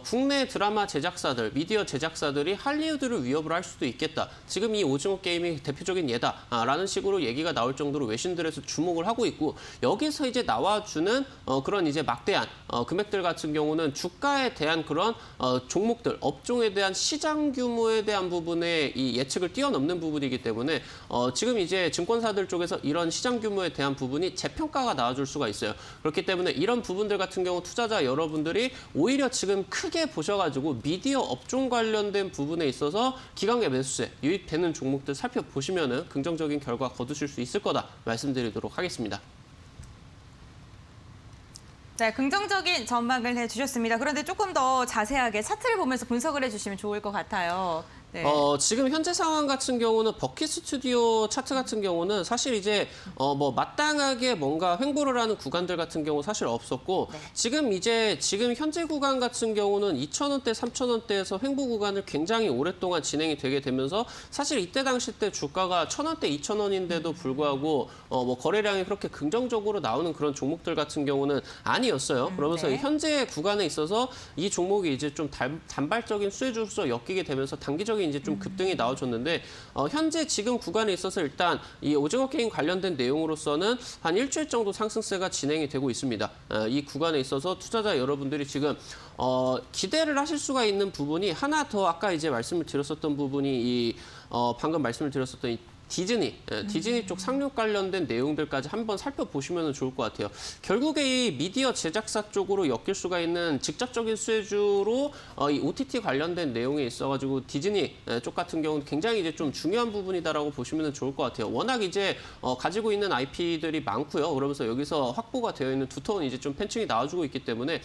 국내 드라마 제작사들, 미디어 제작사들이 할리우드를 위협을 할 수도 있겠다. 지금 이 오징어 게임이 대표적인 예다라는 식으로 얘기가 나올 정도로 외신들에서 주목을 하고 있고 여기서 이제 나와주는 그런 이제 막대한 금액들 같은 경우는 주가에 대한 그런 종목들, 업종에 대한 시장 규모에 대한 부분에 이 예측을 뛰어넘는 부분이기 때문에 지금 이제 증권사들 쪽에서 이런 시장 규모에 대한 부분이 재평가가 나와줄 수가 있어요. 그렇기 때문에 이런 부분들 같은 경우 투자자 여러분들이 오히려 지금 크게 보셔가지고 미디어 업종 관련된 부분에 있어서 기관계 매수세 유입되는 종목들 살펴보시면은 긍정적인 결과 거두실 수 있을 거다 말씀드리도록 하겠습니다. 네, 긍정적인 전망을 해주셨습니다. 그런데 조금 더 자세하게 차트를 보면서 분석을 해주시면 좋을 것 같아요. 네. 지금 현재 상황 같은 경우는 버킷 스튜디오 차트 같은 경우는 사실 이제 뭐 마땅하게 뭔가 횡보를 하는 구간들 같은 경우 사실 없었고 네. 지금 현재 구간 같은 경우는 2,000원대, 3,000원대에서 횡보 구간을 굉장히 오랫동안 진행이 되게 되면서 사실 이때 당시 때 주가가 1,000원대, 2,000원인데도 불구하고 뭐 거래량이 그렇게 긍정적으로 나오는 그런 종목들 같은 경우는 아니었어요. 그러면서 네. 현재 구간에 있어서 이 종목이 이제 좀 단발적인 수혜주로서 엮이게 되면서 단기적인 이제 좀 급등이 나와줬는데 현재 지금 구간에 있어서 일단 이 오징어 게임 관련된 내용으로서는 한 일주일 정도 상승세가 진행이 되고 있습니다. 이 구간에 있어서 투자자 여러분들이 지금 기대를 하실 수가 있는 부분이 하나 더 아까 이제 말씀을 드렸었던 부분이 방금 말씀을 드렸었던 이 디즈니 쪽 상륙 관련된 내용들까지 한번 살펴보시면 좋을 것 같아요. 결국에 이 미디어 제작사 쪽으로 엮일 수가 있는 직접적인 수혜주로 이 OTT 관련된 내용에 있어가지고 디즈니 쪽 같은 경우는 굉장히 이제 좀 중요한 부분이다라고 보시면 좋을 것 같아요. 워낙 이제 가지고 있는 IP들이 많고요. 그러면서 여기서 확보가 되어 있는 두터운 이제 좀 팬층이 나와주고 있기 때문에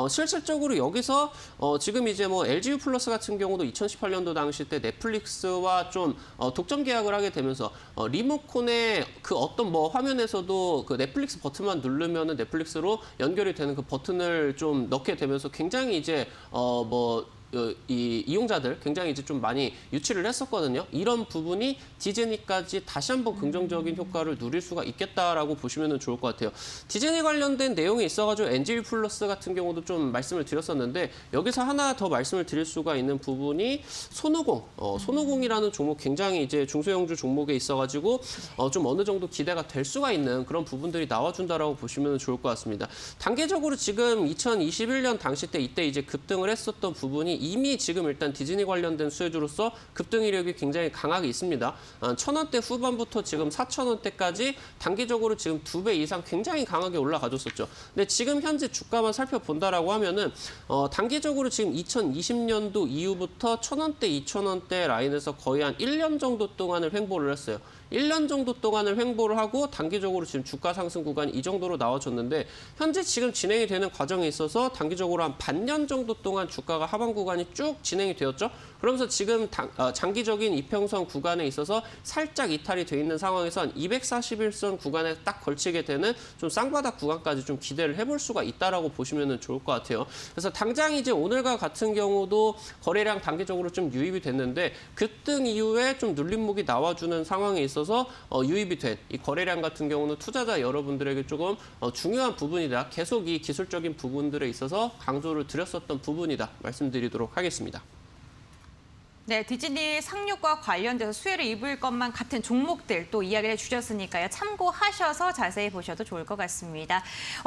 실질적으로 여기서 지금 이제 뭐 LGU 플러스 같은 경우도 2018년도 당시 때 넷플릭스와 좀 독점 계약을 하게 되면서 리모컨의 그 어떤 뭐 화면에서도 그 넷플릭스 버튼만 누르면은 넷플릭스로 연결이 되는 그 버튼을 좀 넣게 되면서 굉장히 이제 이 이용자들 굉장히 이제 좀 많이 유치를 했었거든요. 이런 부분이 디즈니까지 다시 한번 긍정적인 효과를 누릴 수가 있겠다라고 보시면 좋을 것 같아요. 디즈니 관련된 내용이 있어가지고 NGU 플러스 같은 경우도 좀 말씀을 드렸었는데 여기서 하나 더 말씀을 드릴 수가 있는 부분이 손오공. 손오공이라는 종목 굉장히 이제 중소형주 종목에 있어가지고 좀 어느 정도 기대가 될 수가 있는 그런 부분들이 나와준다라고 보시면 좋을 것 같습니다. 단계적으로 지금 2021년 당시 때 이때 이제 급등을 했었던 부분이 이미 지금 일단 디즈니 관련된 수혜주로서 급등 이력이 굉장히 강하게 있습니다. 1,000원대 후반부터 지금 4,000원대까지 단기적으로 지금 2배 이상 굉장히 강하게 올라가줬었죠. 근데 지금 현재 주가만 살펴본다라고 하면은 단기적으로 지금 2020년도 이후부터 1,000원대, 2,000원대 라인에서 거의 한 1년 정도 동안을 횡보를 했어요. 1년 정도 동안을 횡보를 하고 단기적으로 지금 주가 상승 구간이 이 정도로 나와줬는데 현재 지금 진행이 되는 과정에 있어서 단기적으로 한 반년 정도 동안 주가가 하방 구간이 쭉 진행이 되었죠. 그러면서 지금 장기적인 이평선 구간에 있어서 살짝 이탈이 돼 있는 상황에서 한 241선 구간에 딱 걸치게 되는 좀 쌍바닥 구간까지 좀 기대를 해볼 수가 있다라고 보시면 좋을 것 같아요. 그래서 당장 이제 오늘과 같은 경우도 거래량 단기적으로 좀 유입이 됐는데 급등 이후에 좀 눌림목이 나와주는 상황에 있어서 유입이 된 이 거래량 같은 경우는 투자자 여러분들에게 조금 중요한 부분이다. 계속 이 기술적인 부분들에 있어서 강조를 드렸었던 부분이다. 말씀드리도록 하겠습니다. 네, 디즈니 상륙과 관련돼서 수혜를 입을 것만 같은 종목들 또 이야기를 해주셨으니까요. 참고하셔서 자세히 보셔도 좋을 것 같습니다.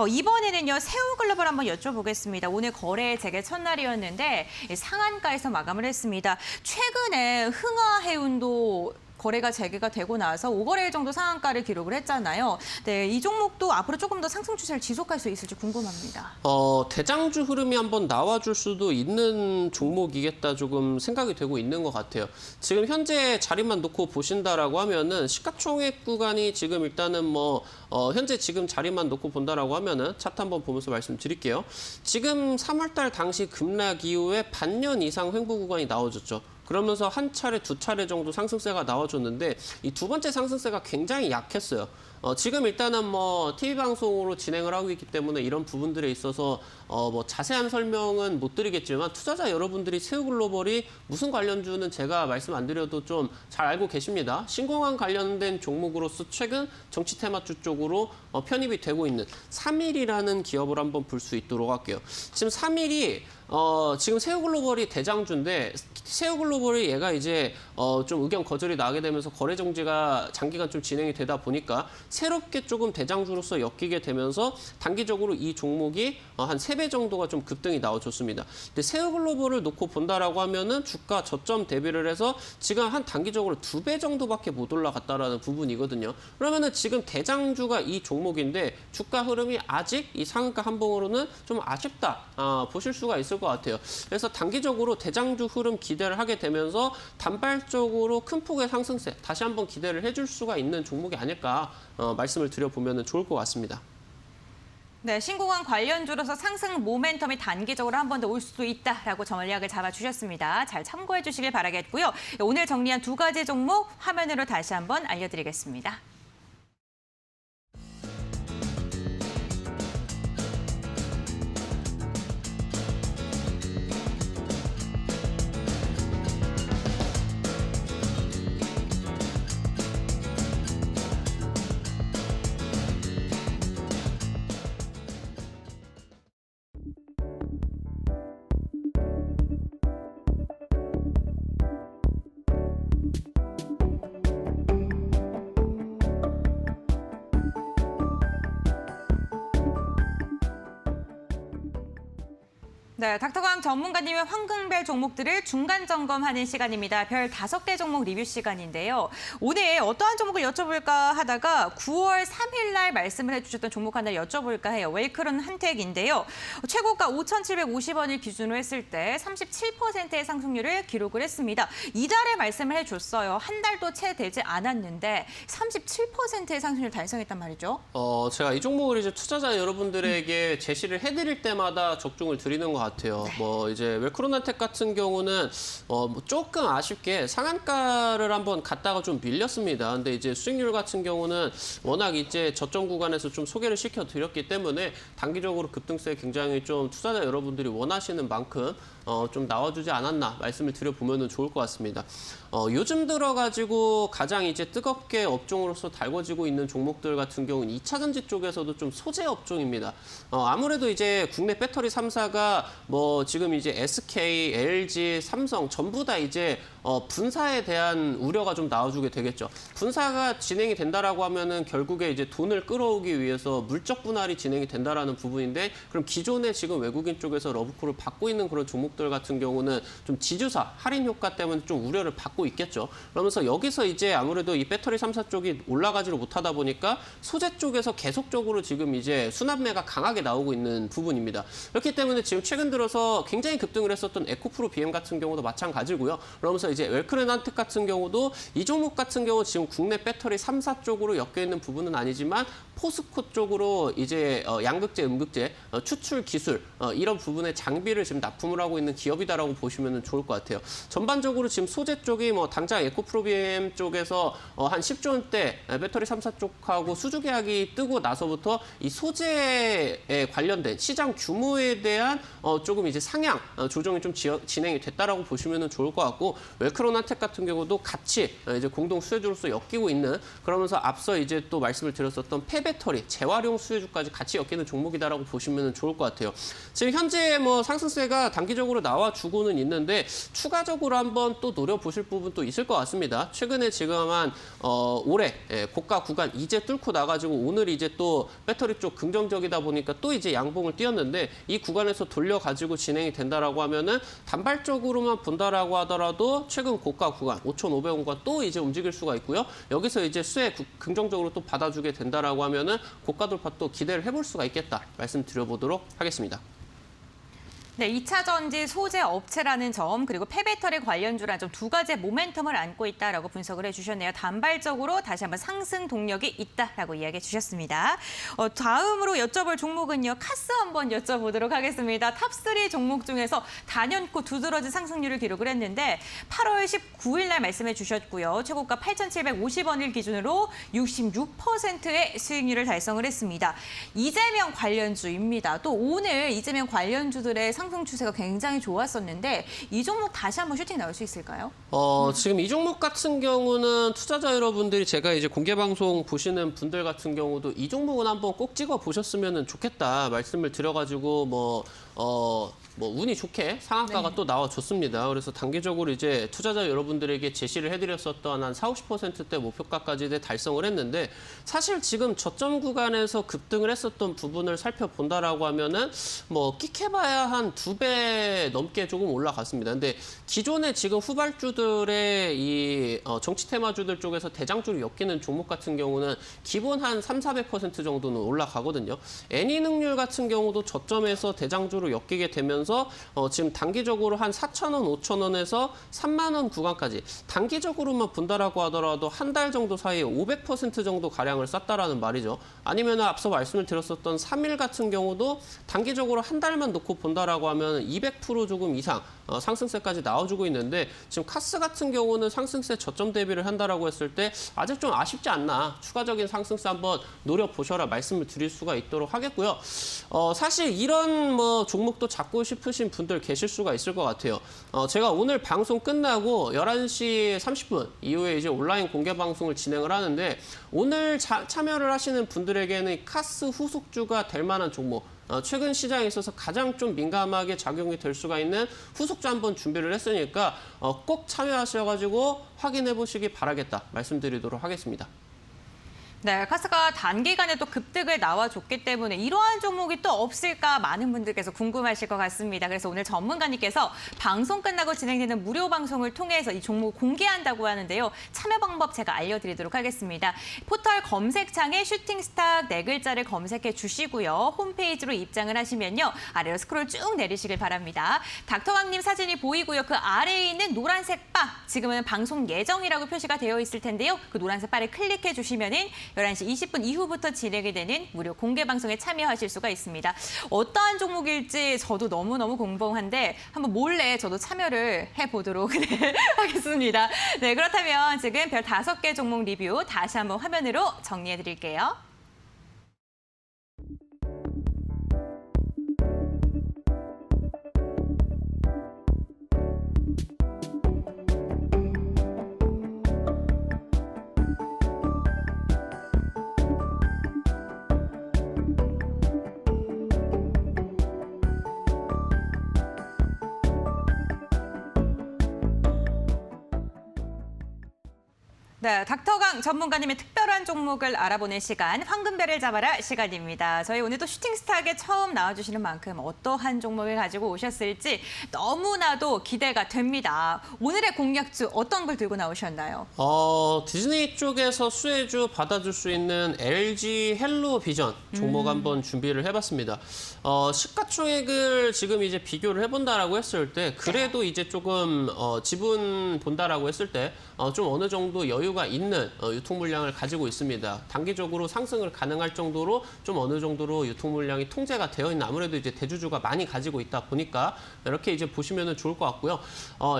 이번에는요, 새우글로벌 한번 여쭤보겠습니다. 오늘 거래 재개 첫날이었는데 상한가에서 마감을 했습니다. 최근에 흥하해운도 거래가 재개가 되고 나서 5거래일 정도 상한가를 기록을 했잖아요. 네, 이 종목도 앞으로 조금 더 상승 추세를 지속할 수 있을지 궁금합니다. 대장주 흐름이 한번 나와줄 수도 있는 종목이겠다 조금 생각이 되고 있는 것 같아요. 지금 현재 자리만 놓고 보신다라고 하면은 시가총액 구간이 지금 일단은 현재 지금 자리만 놓고 본다라고 하면은 차트 한번 보면서 말씀드릴게요. 지금 3월달 당시 급락 이후에 반년 이상 횡보 구간이 나와줬죠. 그러면서 한 차례, 두 차례 정도 상승세가 나와줬는데 이 두 번째 상승세가 굉장히 약했어요. 지금 일단은 TV 방송으로 진행을 하고 있기 때문에 이런 부분들에 있어서 자세한 설명은 못 드리겠지만 투자자 여러분들이 새우글로벌이 무슨 관련주는 제가 말씀 안 드려도 좀 잘 알고 계십니다. 신공항 관련된 종목으로서 최근 정치 테마주 쪽으로 편입이 되고 있는 3일이라는 기업을 한번 볼 수 있도록 할게요. 지금 3일이 지금 새우글로벌이 대장주인데 새우글로벌이 얘가 이제 좀 의견 거절이 나게 되면서 거래 정지가 장기간 좀 진행이 되다 보니까 새롭게 조금 대장주로서 엮이게 되면서 단기적으로 이 종목이 한 3배 정도가 좀 급등이 나와줬습니다. 근데 새우글로벌을 놓고 본다라고 하면은 주가 저점 대비를 해서 지금 한 단기적으로 2배 정도밖에 못 올라갔다라는 부분이거든요. 그러면은 지금 대장주가 이 종목인데 주가 흐름이 아직 이 상한가 한봉으로는 좀 아쉽다 보실 수가 있을 것 같아요. 그래서 단기적으로 대장주 흐름 기대를 하게 되면서 단발적으로 큰 폭의 상승세 다시 한번 기대를 해줄 수가 있는 종목이 아닐까 말씀을 드려보면 좋을 것 같습니다. 네, 신공항 관련주로서 상승 모멘텀이 단기적으로 한 번 더 올 수도 있다라고 전략을 잡아주셨습니다. 잘 참고해 주시길 바라겠고요. 오늘 정리한 2가지 종목 화면으로 다시 한번 알려드리겠습니다. 네, 닥터강 전문가님의 황금별 종목들을 중간 점검하는 시간입니다. 별 5개 종목 리뷰 시간인데요. 오늘 어떠한 종목을 여쭤볼까 하다가 9월 3일 날 말씀을 해주셨던 종목 하나 여쭤볼까 해요. 웰크론 한택인데요. 최고가 5,750원을 기준으로 했을 때 37%의 상승률을 기록을 했습니다. 이달에 말씀을 해줬어요. 한 달도 채 되지 않았는데 37%의 상승률 달성했단 말이죠. 제가 이 종목을 이제 투자자 여러분들에게 제시를 해드릴 때마다 적중을 드리는 것 같아요. 이제 웰크론한텍 같은 경우는 조금 아쉽게 상한가를 한번 갔다가 좀 밀렸습니다. 근데 이제 수익률 같은 경우는 워낙 이제 저점 구간에서 좀 소개를 시켜드렸기 때문에 단기적으로 급등세 굉장히 좀 투자자 여러분들이 원하시는 만큼 좀 나와주지 않았나 말씀을 드려보면 좋을 것 같습니다. 요즘 들어가지고 가장 이제 뜨겁게 업종으로서 달궈지고 있는 종목들 같은 경우는 2차 전지 쪽에서도 좀 소재 업종입니다. 아무래도 이제 국내 배터리 3사가 지금 이제 SK, LG, 삼성 전부 다 이제 분사에 대한 우려가 좀 나와주게 되겠죠. 분사가 진행이 된다라고 하면은 결국에 이제 돈을 끌어오기 위해서 물적 분할이 진행이 된다라는 부분인데 그럼 기존에 지금 외국인 쪽에서 러브콜을 받고 있는 그런 종목들 같은 경우는 좀 지주사 할인 효과 때문에 좀 우려를 받고 있겠죠. 그러면서 여기서 이제 아무래도 이 배터리 3사 쪽이 올라가지를 못하다 보니까 소재 쪽에서 계속적으로 지금 이제 순환매가 강하게 나오고 있는 부분입니다. 그렇기 때문에 지금 최근 들어서 굉장히 급등을 했었던 에코프로 BM 같은 경우도 마찬가지고요. 그러면서 이제 웰크론한텍 같은 경우도 이 종목 같은 경우 지금 국내 배터리 3사 쪽으로 엮여 있는 부분은 아니지만 포스코 쪽으로 이제 양극재, 음극재, 추출 기술 이런 부분에 장비를 지금 납품을 하고 있는 기업이다라고 보시면 좋을 것 같아요. 전반적으로 지금 소재 쪽이 당장 에코프로비엠 쪽에서 한 10조 원대 배터리 3사 쪽하고 수주 계약이 뜨고 나서부터 이 소재에 관련된 시장 규모에 대한 조금 이제 상향 조정이 좀 진행이 됐다라고 보시면 좋을 것 같고 웰크론한텍 같은 경우도 같이 이제 공동 수혜주로서 엮이고 있는 그러면서 앞서 이제 또 말씀을 드렸었던 폐배터리 재활용 수혜주까지 같이 엮이는 종목이다라고 보시면 좋을 것 같아요. 지금 현재 상승세가 단기적으로 나와주고는 있는데 추가적으로 한번 또 노려보실 부분도 있을 것 같습니다. 최근에 지금 한 올해 고가 구간 이제 뚫고 나가지고 오늘 이제 또 배터리 쪽 긍정적이다 보니까 또 이제 양봉을 띄었는데 이 구간에서 돌려가지고 진행이 된다라고 하면은 단발적으로만 본다라고 하더라도 하고 최근 고가 구간 5,500원 구간 또 이제 움직일 수가 있고요. 여기서 이제 수혜 긍정적으로 또 받아주게 된다라고 하면은 고가 돌파 또 기대를 해볼 수가 있겠다 말씀드려보도록 하겠습니다. 네, 2차 전지 소재 업체라는 점 그리고 폐배터리 관련주라는 점 두 가지의 모멘텀을 안고 있다라고 분석을 해주셨네요. 단발적으로 다시 한번 상승 동력이 있다라고 이야기해 주셨습니다. 다음으로 여쭤볼 종목은요. 카스 한번 여쭤보도록 하겠습니다. 탑3 종목 중에서 단연코 두드러진 상승률을 기록을 했는데 8월 19일 날 말씀해 주셨고요. 최고가 8,750원을 기준으로 66%의 수익률을 달성을 했습니다. 이재명 관련주입니다. 또 오늘 이재명 관련주들의 상승 추세가 굉장히 좋았었는데 이 종목 다시 한번 슈팅 나올 수 있을까요? 지금 이 종목 같은 경우는 투자자 여러분들이 제가 이제 공개 방송 보시는 분들 같은 경우도 이 종목은 한번 꼭 찍어 보셨으면 좋겠다 말씀을 드려가지고 운이 좋게 상한가가 또 나와줬습니다. 그래서 단기적으로 이제 투자자 여러분들에게 제시를 해드렸었던 한 40, 50%대 목표가까지 달성을 했는데 사실 지금 저점 구간에서 급등을 했었던 부분을 살펴본다라고 하면은 끽해봐야 한 2배 넘게 조금 올라갔습니다. 근데 기존에 지금 후발주들의 이 정치 테마주들 쪽에서 대장주로 엮이는 종목 같은 경우는 기본 한 3, 400% 정도는 올라가거든요. 애니능률 같은 경우도 저점에서 대장주로 엮이게 되면서 지금 단기적으로 한 4,000원, 5,000원에서 3만 원 구간까지 단기적으로만 본다라고 하더라도 한 달 정도 사이에 500% 정도 가량을 쌌다라는 말이죠. 아니면 앞서 말씀을 드렸었던 3일 같은 경우도 단기적으로 한 달만 놓고 본다라고 하면 200% 조금 이상 상승세까지 나와주고 있는데 지금 카스 같은 경우는 상승세 저점 대비를 한다라고 했을 때 아직 좀 아쉽지 않나 추가적인 상승세 한번 노려보셔라 말씀을 드릴 수가 있도록 하겠고요. 사실 이런 종목도 잡고 싶으신 분들 계실 수가 있을 것 같아요. 제가 오늘 방송 끝나고 11시 30분 이후에 이제 온라인 공개 방송을 진행을 하는데 오늘 참여를 하시는 분들에게는 카스 후속주가 될 만한 종목 최근 시장에 있어서 가장 좀 민감하게 작용이 될 수가 있는 후속주 한번 준비를 했으니까 꼭 참여하셔가지고 확인해 보시기 바라겠다 말씀드리도록 하겠습니다. 네, 카스가 단기간에 또 급등을 나와줬기 때문에 이러한 종목이 또 없을까 많은 분들께서 궁금하실 것 같습니다. 그래서 오늘 전문가님께서 방송 끝나고 진행되는 무료 방송을 통해서 이 종목 공개한다고 하는데요. 참여 방법 제가 알려드리도록 하겠습니다. 포털 검색창에 슈팅스탁 4글자를 검색해 주시고요. 홈페이지로 입장을 하시면요. 아래로 스크롤 쭉 내리시길 바랍니다. 닥터강님 사진이 보이고요. 그 아래에 있는 노란색 바, 지금은 방송 예정이라고 표시가 되어 있을 텐데요. 그 노란색 바를 클릭해 주시면은 11시 20분 이후부터 진행이 되는 무료 공개 방송에 참여하실 수가 있습니다. 어떠한 종목일지 저도 너무너무 궁금한데 한번 몰래 저도 참여를 해보도록 하겠습니다. 네, 그렇다면 지금 별 5개 종목 리뷰 다시 한번 화면으로 정리해 드릴게요. 네, 닥터강 전문가님의 특별한 종목을 알아보는 시간, 황금별을 잡아라 시간입니다. 저희 오늘도 슈팅스탁에 처음 나와주시는 만큼 어떠한 종목을 가지고 오셨을지 너무나도 기대가 됩니다. 오늘의 공략주 어떤 걸 들고 나오셨나요? 디즈니 쪽에서 수혜주 받아줄 수 있는 LG 헬로비전 종목 한번 준비를 해봤습니다. 시가총액을 지금 이제 비교를 해본다라고 했을 때 그래도 이제 조금 지분 본다라고 했을 때 좀 어느 정도 여유가 있는 유통 물량을 가지고 있습니다. 단기적으로 상승을 가능할 정도로 좀 어느 정도로 유통 물량이 통제가 되어 있는 아무래도 이제 대주주가 많이 가지고 있다 보니까 이렇게 이제 보시면 좋을 것 같고요.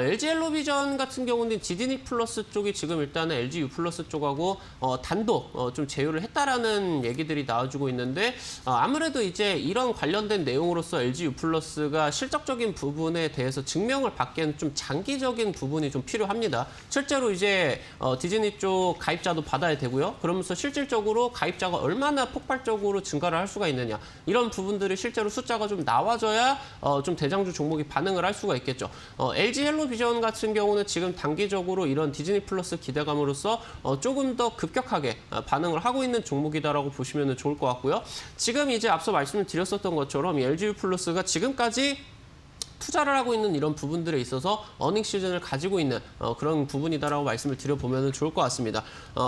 LG 헬로비전 같은 경우는 디즈니 플러스 쪽이 지금 일단은 LG U 플러스 쪽하고 단독 좀 제휴를 했다라는 얘기들이 나와주고 있는데 아무래도 이제 이런 관련된 내용으로서 LG U 플러스가 실적적인 부분에 대해서 증명을 받기에는 좀 장기적인 부분이 좀 필요합니다. 실제로 이제 디즈니 쪽 가입자도 받아야 되고요. 그러면서 실질적으로 가입자가 얼마나 폭발적으로 증가를 할 수가 있느냐 이런 부분들이 실제로 숫자가 좀 나와줘야 좀 대장주 종목이 반응을 할 수가 있겠죠. LG 헬로비전 같은 경우는 지금 단기적으로 이런 디즈니 플러스 기대감으로써 조금 더 급격하게 반응을 하고 있는 종목이다라고 보시면 좋을 것 같고요. 지금 이제 앞서 말씀을 드렸었던 것처럼 LG U 플러스가 지금까지 투자를 하고 있는 이런 부분들에 있어서 어닝 시즌을 가지고 있는 그런 부분이다라고 말씀을 드려보면 좋을 것 같습니다.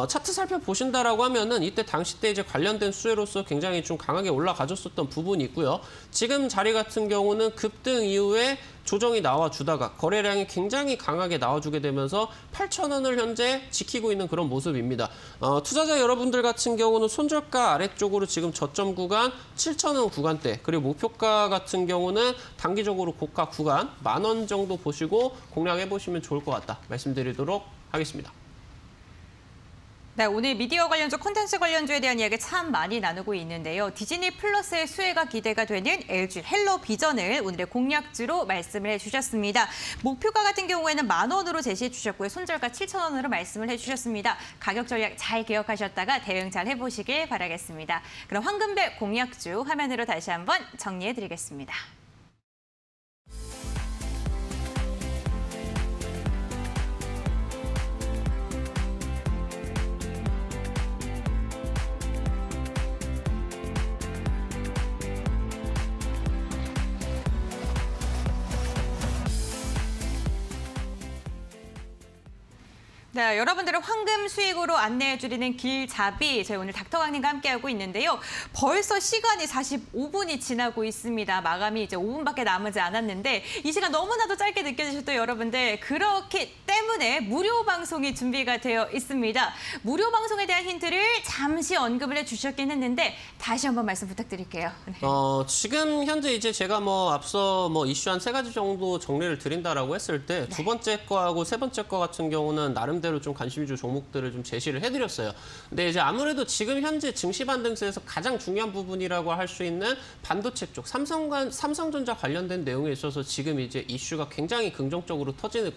차트 살펴보신다라고 하면은 이때 당시 때 이제 관련된 수혜로서 굉장히 좀 강하게 올라가줬었던 부분이 있고요. 지금 자리 같은 경우는 급등 이후에 조정이 나와주다가 거래량이 굉장히 강하게 나와주게 되면서 8,000원을 현재 지키고 있는 그런 모습입니다. 투자자 여러분들 같은 경우는 손절가 아래쪽으로 지금 저점 구간 7,000원 구간대, 그리고 목표가 같은 경우는 단기적으로 고가 구간 10,000원 정도 보시고 공략해 보시면 좋을 것 같다 말씀드리도록 하겠습니다. 네, 오늘 미디어 관련주, 콘텐츠 관련주에 대한 이야기 참 많이 나누고 있는데요. 디즈니 플러스의 수혜가 기대가 되는 LG 헬로비전을 오늘의 공략주로 말씀을 해주셨습니다. 목표가 같은 경우에는 10,000원으로 제시해 주셨고요. 손절가 7,000원으로 말씀을 해주셨습니다. 가격 전략 잘 기억하셨다가 대응 잘 해보시길 바라겠습니다. 그럼 황금별 공략주 화면으로 다시 한번 정리해드리겠습니다. 네, 여러분들을 황금 수익으로 안내해드리는 길잡이, 저희 오늘 닥터강님과 함께하고 있는데요. 벌써 시간이 45분이 지나고 있습니다. 마감이 이제 5분밖에 남지 않았는데 이 시간 너무나도 짧게 느껴지셨던 여러분들, 그렇기 때문에 무료 방송이 준비가 되어 있습니다. 무료 방송에 대한 힌트를 잠시 언급을 해주셨긴 했는데 다시 한번 말씀 부탁드릴게요. 네. 지금 현재 이제 제가 앞서 이슈 한 3가지 정도 정리를 드린다라고 했을 때 두 번째 거하고 세 번째 거 같은 경우는 나름대로 좀 관심주 종목들을 좀 제시를 해드렸어요. 근데 이제 아무래도 지금 현재 증시 반등세에서 가장 중요한 부분이라고 할 수 있는 반도체 쪽 삼성전자 관련된 내용에 있어서 지금 이제 이슈가 굉장히 긍정적으로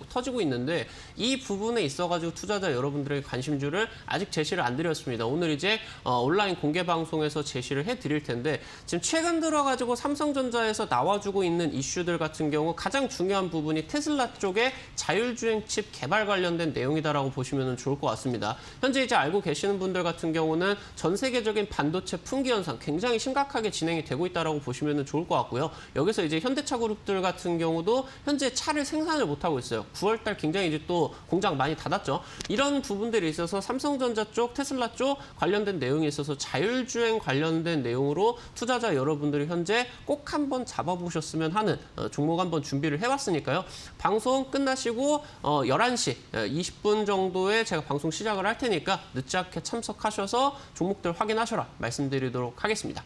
터지고 있는데 이 부분에 있어가지고 투자자 여러분들의 관심주를 아직 제시를 안 드렸습니다. 오늘 이제 온라인 공개 방송에서 제시를 해드릴 텐데 지금 최근 들어가지고 삼성전자에서 나와주고 있는 이슈들 같은 경우 가장 중요한 부분이 테슬라 쪽의 자율주행 칩 개발 관련된 내용이다라고 보시면 좋을 것 같습니다. 현재 이제 알고 계시는 분들 같은 경우는 전 세계적인 반도체 품귀 현상 굉장히 심각하게 진행이 되고 있다라고 보시면 좋을 것 같고요. 여기서 이제 현대차 그룹들 같은 경우도 현재 차를 생산을 못하고 있어요. 9월 달 굉장히 이제 또 공장 많이 닫았죠. 이런 부분들이 있어서 삼성전자 쪽, 테슬라 쪽 관련된 내용에 있어서 자율주행 관련된 내용으로 투자자 여러분들이 현재 꼭 한번 잡아보셨으면 하는 종목 한번 준비를 해왔으니까요. 방송 끝나시고 11시 20분 정도에 제가 방송 시작을 할 테니까 늦지 않게 참석하셔서 종목들 확인하셔라 말씀드리도록 하겠습니다.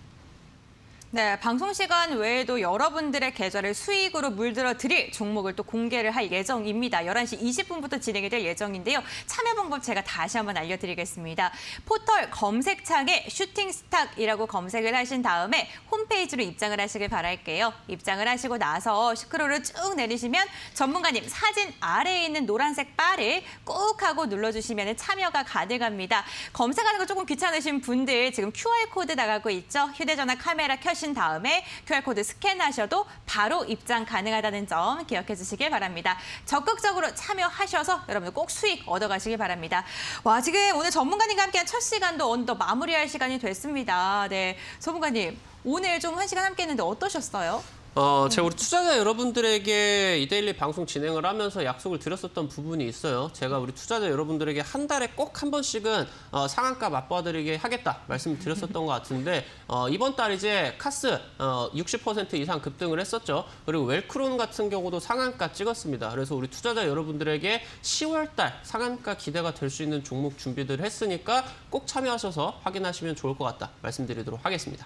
네, 방송 시간 외에도 여러분들의 계좌를 수익으로 물들어 드릴 종목을 또 공개를 할 예정입니다. 11시 20분부터 진행이 될 예정인데요. 참여 방법 제가 다시 한번 알려드리겠습니다. 포털 검색창에 슈팅스탁이라고 검색을 하신 다음에 홈페이지로 입장을 하시길 바랄게요. 입장을 하시고 나서 스크롤을 쭉 내리시면 전문가님 사진 아래에 있는 노란색 바를 꾹 하고 눌러주시면 참여가 가능합니다. 검색하는 거 조금 귀찮으신 분들 지금 QR코드 나가고 있죠? 휴대전화 카메라 켜신 다음에 QR코드 스캔하셔도 바로 입장 가능하다는 점 기억해 주시길 바랍니다. 적극적으로 참여하셔서 여러분들 꼭 수익 얻어가시길 바랍니다. 와, 지금 오늘 전문가님과 함께한 첫 시간도 어느덧 마무리할 시간이 됐습니다. 네, 전문가님 오늘 좀 1시간 함께 했는데 어떠셨어요? 제가 우리 투자자 여러분들에게 이데일리 방송 진행을 하면서 약속을 드렸었던 부분이 있어요. 제가 우리 투자자 여러분들에게 한 달에 꼭 한 번씩은 상한가 맛봐드리게 하겠다 말씀을 드렸었던 것 같은데 이번 달 이제 카스 60% 이상 급등을 했었죠. 그리고 웰크론 같은 경우도 상한가 찍었습니다. 그래서 우리 투자자 여러분들에게 10월 달 상한가 기대가 될 수 있는 종목 준비들 했으니까 꼭 참여하셔서 확인하시면 좋을 것 같다 말씀드리도록 하겠습니다.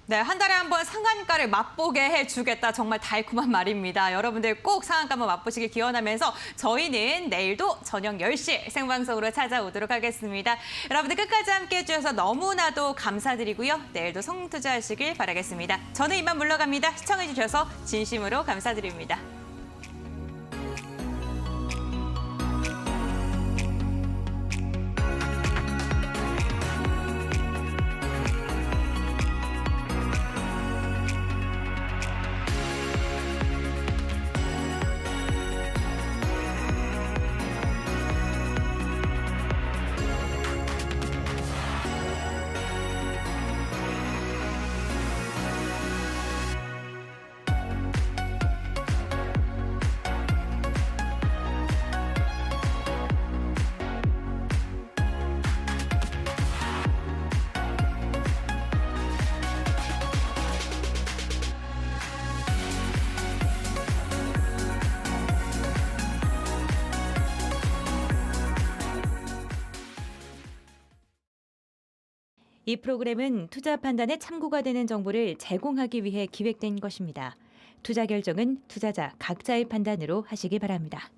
네, 한 달에 한 번 상한가를 맛보게 해주겠다. 정말 달콤한 말입니다. 여러분들 꼭 상한가 한번 맛보시길 기원하면서 저희는 내일도 저녁 10시 생방송으로 찾아오도록 하겠습니다. 여러분들 끝까지 함께해 주셔서 너무나도 감사드리고요. 내일도 성투자하시길 바라겠습니다. 저는 이만 물러갑니다. 시청해 주셔서 진심으로 감사드립니다. 이 프로그램은 투자 판단에 참고가 되는 정보를 제공하기 위해 기획된 것입니다. 투자 결정은 투자자 각자의 판단으로 하시기 바랍니다.